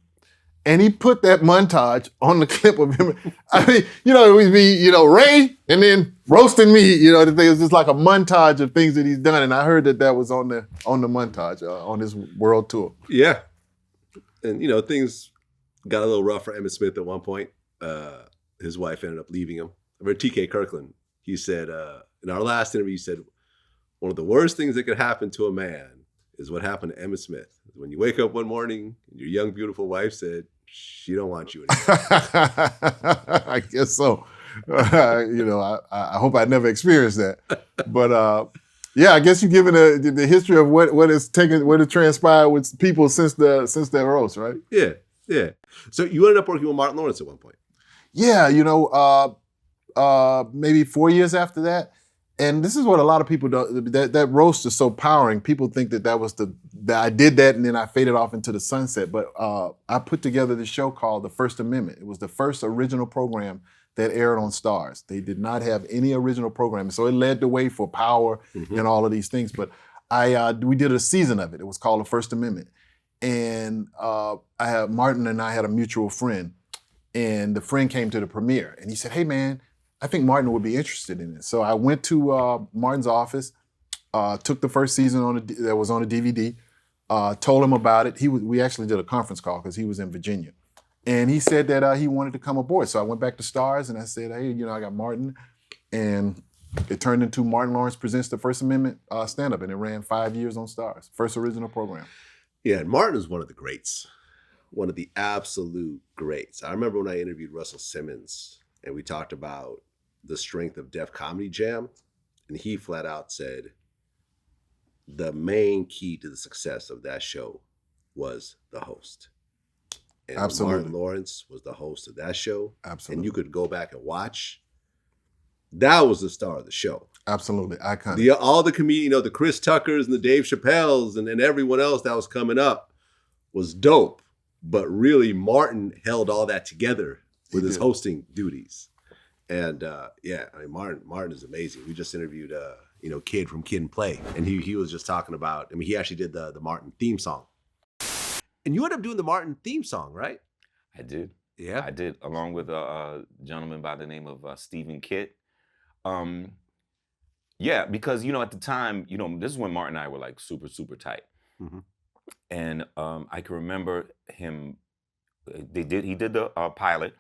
And he put that montage on the clip of him. I mean, it would be, Ray, and then roasting me. It was just like a montage of things that he's done. And I heard that was on the montage on his world tour. Yeah. And, things got a little rough for Emmitt Smith at one point. His wife ended up leaving him. I remember TK Kirkland, he said, in our last interview, he said, one of the worst things that could happen to a man is what happened to Emmitt Smith. When you wake up one morning and your young, beautiful wife said, she don't want you anymore. I guess so. I hope I never experienced that. But yeah, I guess you're giving the history of what has transpired with people since that roast, right? Yeah, yeah. So you ended up working with Martin Lawrence at one point. Yeah, maybe 4 years after that. And this is what a lot of people don't, that roast is so powering. People think that was that I did that and then I faded off into the sunset. But I put together this show called The First Amendment. It was the first original program that aired on Stars. They did not have any original programming. So it led the way for power and all of these things. But we did a season of it. It was called The First Amendment. And Martin and I had a mutual friend. And the friend came to the premiere and he said, hey man, I think Martin would be interested in it. So I went to Martin's office, took the first season that was on a DVD, told him about it. We actually did a conference call because he was in Virginia. And he said that he wanted to come aboard. So I went back to Stars and I said, hey, I got Martin. And it turned into Martin Lawrence Presents the First Amendment stand-up. And it ran 5 years on Stars. First original program. Yeah, and Martin is one of the greats. One of the absolute greats. I remember when I interviewed Russell Simmons and we talked about the strength of Def Comedy Jam, and he flat out said the main key to the success of that show was the host. And Absolutely. Martin Lawrence was the host of that show. Absolutely. And you could go back and watch. That was the star of the show. Absolutely. Iconic. All the comedians, the Chris Tuckers and the Dave Chappelles and everyone else that was coming up was dope. But really, Martin held all that together with his hosting duties. And Martin is amazing. We just interviewed Kid from Kid and Play, and he was just talking about. He actually did the Martin theme song. And you ended up doing the Martin theme song, right? I did. Yeah, I did, along with a gentleman by the name of Stephen Kitt. Yeah, because at the time, this is when Martin and I were like super, super tight. Mm-hmm. And I can remember him. He did the pilot.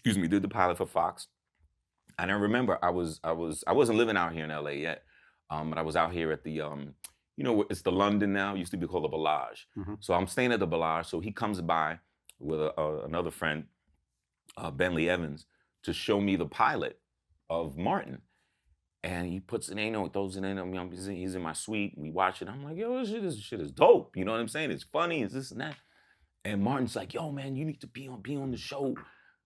Did the pilot for Fox. And I remember I wasn't living out here in LA yet, but I was out here at the it's the London now. It used to be called the Bellage. Mm-hmm. So I'm staying at the Bellage. So he comes by with another friend, Bentley Evans, to show me the pilot of Martin. And he puts it in, throws it in. He's in my suite. We watch it. I'm like, yo, this shit is dope. You know what I'm saying? It's funny. It's this and that. And Martin's like, yo, man, you need to be on the show.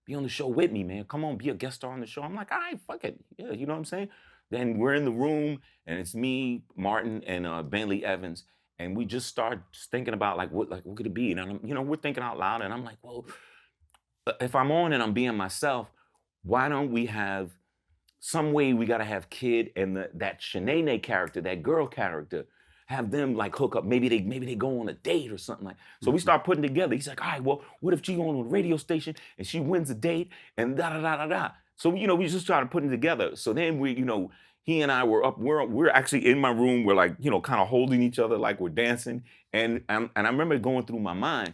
Be on the show with me, man. Come on, be a guest star on the show. I'm like, all right, fuck it. Yeah, you know what I'm saying? Then we're in the room, and it's me, Martin, and Bentley Evans, and we just start thinking about what could it be? And we're thinking out loud, and I'm like, well, if I'm on and I'm being myself, why don't we have some way we gotta have Kid and that Shanae character, that girl character, have them hook up. Maybe they go on a date or something like. So we start putting together. He's like, all right, well, what if she on a radio station and she wins a date and da da da da da. So we just started putting it together. So then he and I were up. We're actually in my room. We're kind of holding each other like we're dancing. And I remember going through my mind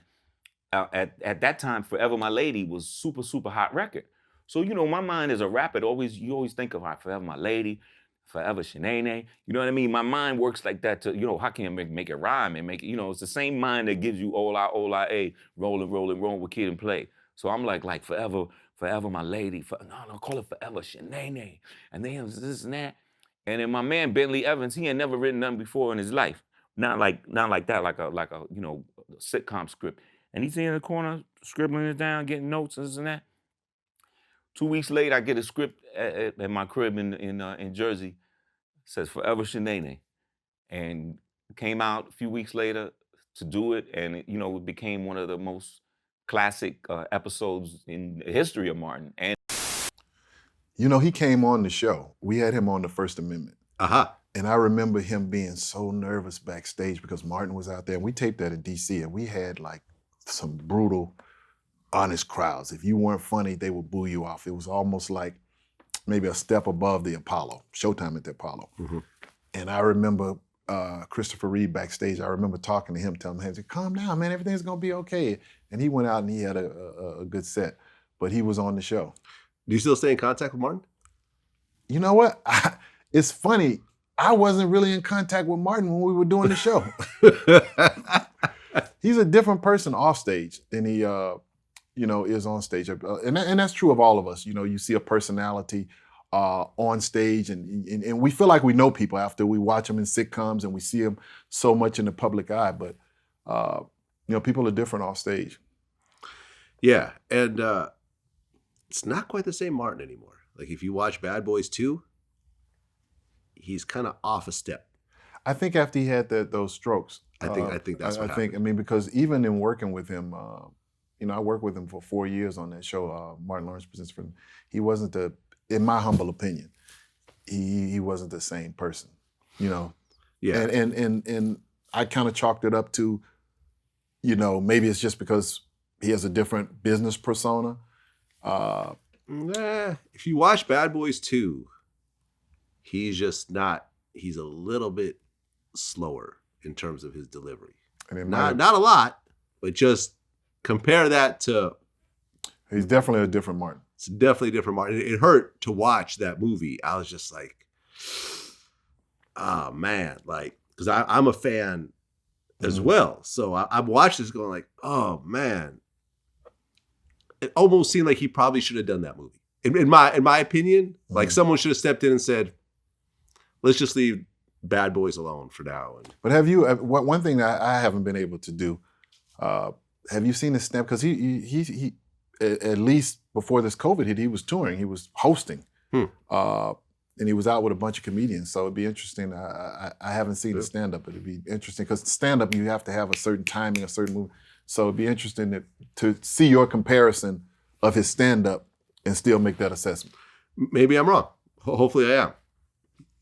at that time. Forever My Lady was super super hot record. So my mind as a rapper, you always think of Forever My Lady. Forever Shanae, you know what I mean? My mind works like that to, how can I make it rhyme and make it, it's the same mind that gives you Ola, roll with Kid and Play. So I'm like forever my lady, call it Forever Shanae. And then this and that. And then my man, Bentley Evans, he had never written nothing before in his life. Not like that, like a sitcom script. And he's in the corner, scribbling it down, getting notes and this and that. 2 weeks later, I get a script at my crib in Jersey. It says Forever Shanae, and came out a few weeks later to do it, and it became one of the most classic episodes in the history of Martin. And he came on the show. We had him on the First Amendment. And I remember him being so nervous backstage because Martin was out there. And we taped that in DC, and we had some brutal honest crowds. If you weren't funny, they would boo you off. It was almost like maybe a step above the Apollo, Showtime at the Apollo. Mm-hmm. And I remember Christopher Reeve backstage. I remember talking to him, telling him, calm down, man, everything's gonna be okay. And he went out and he had a good set, but he was on the show. Do you still stay in contact with Martin? You know what? It's funny. I wasn't really in contact with Martin when we were doing the show. He's a different person off stage than he, is on stage. And that's true of all of us. You see a personality on stage, and we feel like we know people after we watch them in sitcoms and we see them so much in the public eye. But people are different off stage. Yeah, and it's not quite the same Martin anymore. Like if you watch Bad Boys 2, he's kind of off a step. I think after he had those strokes. I think that's what happened. Because even in working with him, I worked with him for 4 years on that show, Martin Lawrence Presents Freedom. He wasn't in my humble opinion, he wasn't the same person, Yeah. And I kind of chalked it up to, maybe it's just because he has a different business persona. If you watch Bad Boys 2, he's a little bit slower in terms of his delivery. Not a lot, but just compare that to... He's definitely a different Martin. It's definitely a different Martin. It hurt to watch that movie. I was just like, oh man, because I'm a fan as well. So I watched this going like, oh man. It almost seemed like he probably should have done that movie. In my opinion, like someone should have stepped in and said, let's just leave Bad Boys alone for now. But have you, one thing that I haven't been able to do, have you seen his stand? Because he at least before this COVID hit, he was touring, he was hosting, and he was out with a bunch of comedians. So it'd be interesting. I haven't seen the stand-up, but it'd be interesting because stand-up, you have to have a certain timing, a certain move. So it'd be interesting to see your comparison of his stand-up and still make that assessment. Maybe I'm wrong. Hopefully I am.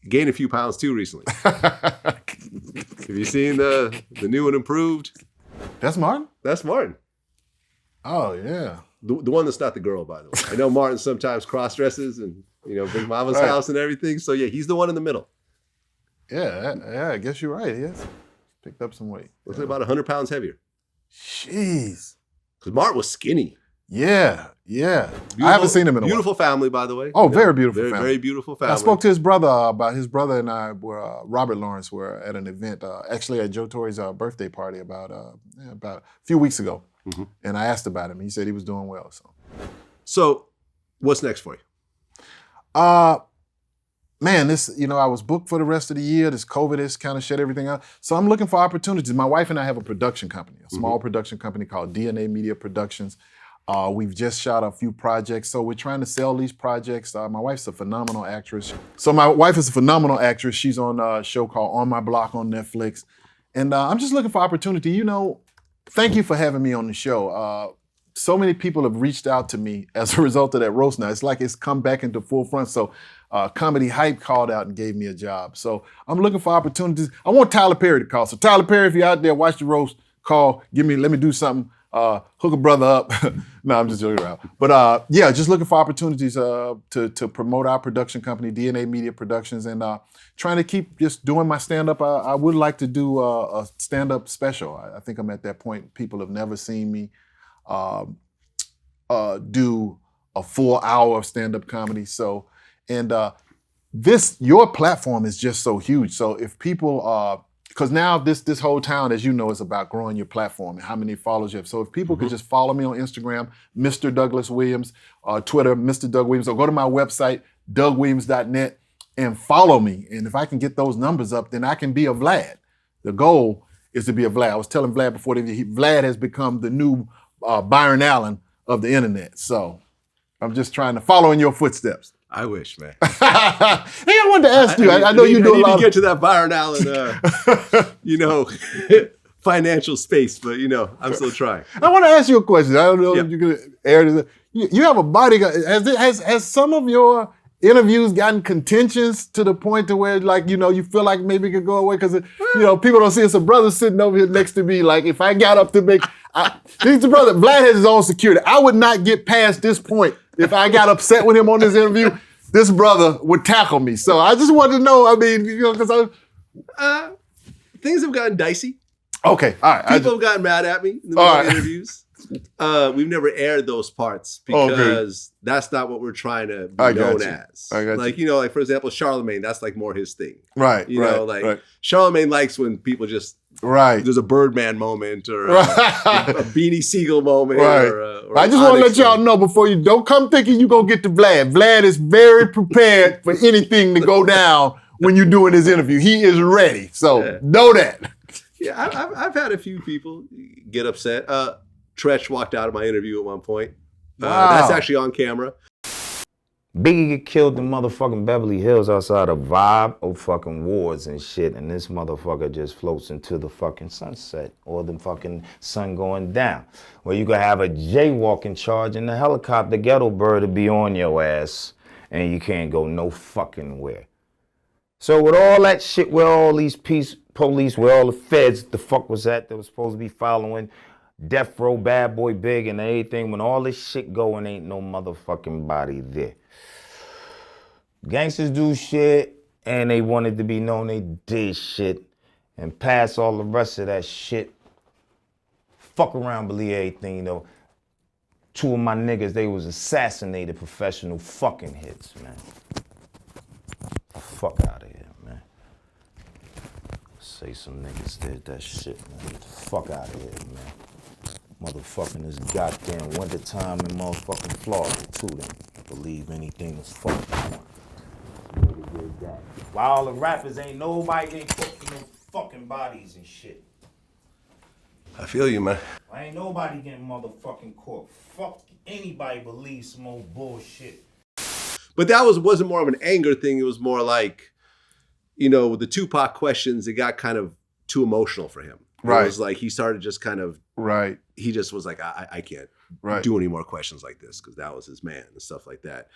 Gained a few pounds too recently. Have you seen the new and improved? That's Martin? That's Martin. Oh, yeah. The one that's not the girl, by the way. I know Martin sometimes cross-dresses and, Big Mama's house and everything. So, yeah, he's the one in the middle. Yeah, I guess you're right. He has picked up some weight. Looks like about 100 pounds heavier. Jeez. Because Martin was skinny. Yeah. I haven't seen him in a while. Beautiful family, by the way. Oh, very beautiful family. Very beautiful family. I spoke to his brother about his brother and I were, Robert Lawrence, were at an event, actually at Joe Torre's birthday party about a few weeks ago. Mm-hmm. And I asked about him. He said he was doing well. So what's next for you? Man, I was booked for the rest of the year. This COVID has kind of shut everything out. So I'm looking for opportunities. My wife and I have a production company, a small production company called DNA Media Productions. We've just shot a few projects, so we're trying to sell these projects. My wife's a phenomenal actress. She's on a show called On My Block on Netflix. And I'm just looking for opportunity. Thank you for having me on the show. So many people have reached out to me as a result of that roast now. It's like it's come back into full front. So Comedy Hype called out and gave me a job. So I'm looking for opportunities. I want Tyler Perry to call. So Tyler Perry, if you're out there, watch the roast, call, let me do something. Hook a brother up. No, I'm just joking around. But just looking for opportunities to promote our production company, DNA Media Productions, and trying to keep just doing my stand-up. I would like to do a stand-up special. I think I'm at that point. People have never seen me do a full hour of stand-up comedy. So, and your platform is just so huge. So if people because now this whole town, as you know, is about growing your platform and how many followers you have. So if people could just follow me on Instagram, Mr. Douglas Williams, Twitter, Mr. Doug Williams, or go to my website, dougwilliams.net, and follow me. And if I can get those numbers up, then I can be a Vlad. The goal is to be a Vlad. I was telling Vlad before, Vlad has become the new Byron Allen of the internet. So I'm just trying to follow in your footsteps. I wish, man. Hey, I wanted to ask you. I know you do a lot. I need to get to that Byron Allen, financial space, but I'm still trying. I want to ask you a question. I don't know if you can air this. You have a bodyguard. Has some of your interviews gotten contentions to the point to where, like, you know, you feel like maybe it could go away because, you know, people don't see it's a brother sitting over here next to me. Like, if I got up to make, he's the brother. Vlad has his own security. I would not get past this point. If I got upset with him on this interview, this brother would tackle me. So I just wanted to know, I mean, you know, because things have gotten dicey. Okay, all right. People have gotten mad at me in the middle of interviews. We've never aired those parts because that's not what we're trying to be known as. Like, you know, like, for example, Charlemagne, that's like more his thing. Right. You know, like Charlemagne likes when people just, there's a Birdman moment or a Beanie Siegel moment. Or I just want to let y'all know before you don't come thinking you going to get to Vlad. Vlad is very prepared for anything to go down when you're doing his interview. He is ready. So know that. Yeah, I've had a few people get upset. Tretch walked out of my interview at one point. That's actually on camera. Biggie get killed in motherfucking Beverly Hills outside of Vibe of fucking wars and shit, and this motherfucker just floats into the fucking sunset or the fucking sun going down. Where you could have a jaywalking charge in the helicopter ghetto bird to be on your ass, and you can't go no fucking where. So with all that shit, where all these police, where all the feds, the fuck was that was supposed to be following Death Row, Bad Boy Big, and everything, when all this shit going, ain't no motherfucking body there. Gangsters do shit, and they wanted to be known they did shit, and pass all the rest of that shit. Fuck around, believe everything, you know. Two of my niggas, they was assassinated professional fucking hits, man. Fuck out of here, man. Say some niggas did that shit, man. Get the fuck out of here, man. Motherfucking this goddamn wintertime in motherfucking Florida, too. They believe anything was fucking did that. While all the rappers ain't nobody fucking no fucking bodies and shit. I feel you, man. Ain't nobody getting motherfucking caught. Fuck anybody believes some old bullshit. But that wasn't more of an anger thing. It was more like, you know, with the Tupac questions, it got kind of too emotional for him. It was like he started just kind of, he just was like, I can't do any more questions like this because that was his man and stuff like that.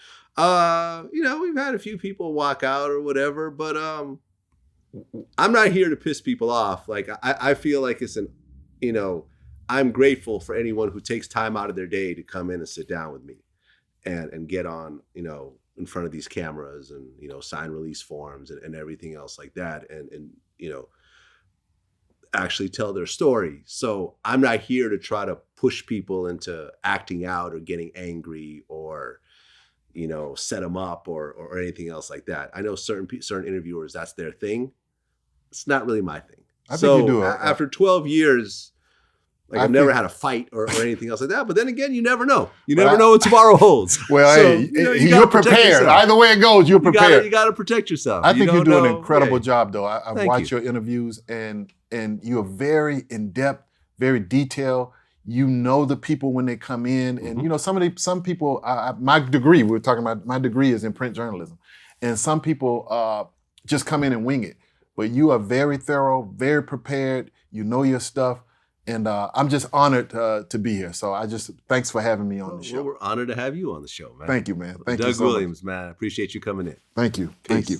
You know, we've had a few people walk out or whatever, but I'm not here to piss people off. Like, I feel like it's you know, I'm grateful for anyone who takes time out of their day to come in and sit down with me and get on, you know, in front of these cameras and, you know, sign release forms and everything else like that. And, you know, actually tell their story. So I'm not here to try to push people into acting out or getting angry or, you know, set them up or anything else like that. I know certain interviewers, that's their thing. It's not really my thing. I think you do. After 12 years, like I've never had a fight or anything else like that. But then again, you never know. You never know what tomorrow holds. Well, so, hey, you're prepared. Either way it goes, you're prepared. You got to protect yourself. I think you do an incredible job, though. I've watched your interviews, and you are very in-depth, very detailed. You know the people when they come in. And, you know, some people, my degree, we were talking about, my degree is in print journalism. And some people just come in and wing it. But you are very thorough, very prepared. You know your stuff. And I'm just honored to be here. So thanks for having me on the show. Well, we're honored to have you on the show, man. Thank you, man. Thank you Doug so Williams, much. man. I appreciate you coming in. Thank you. Peace. Thank you.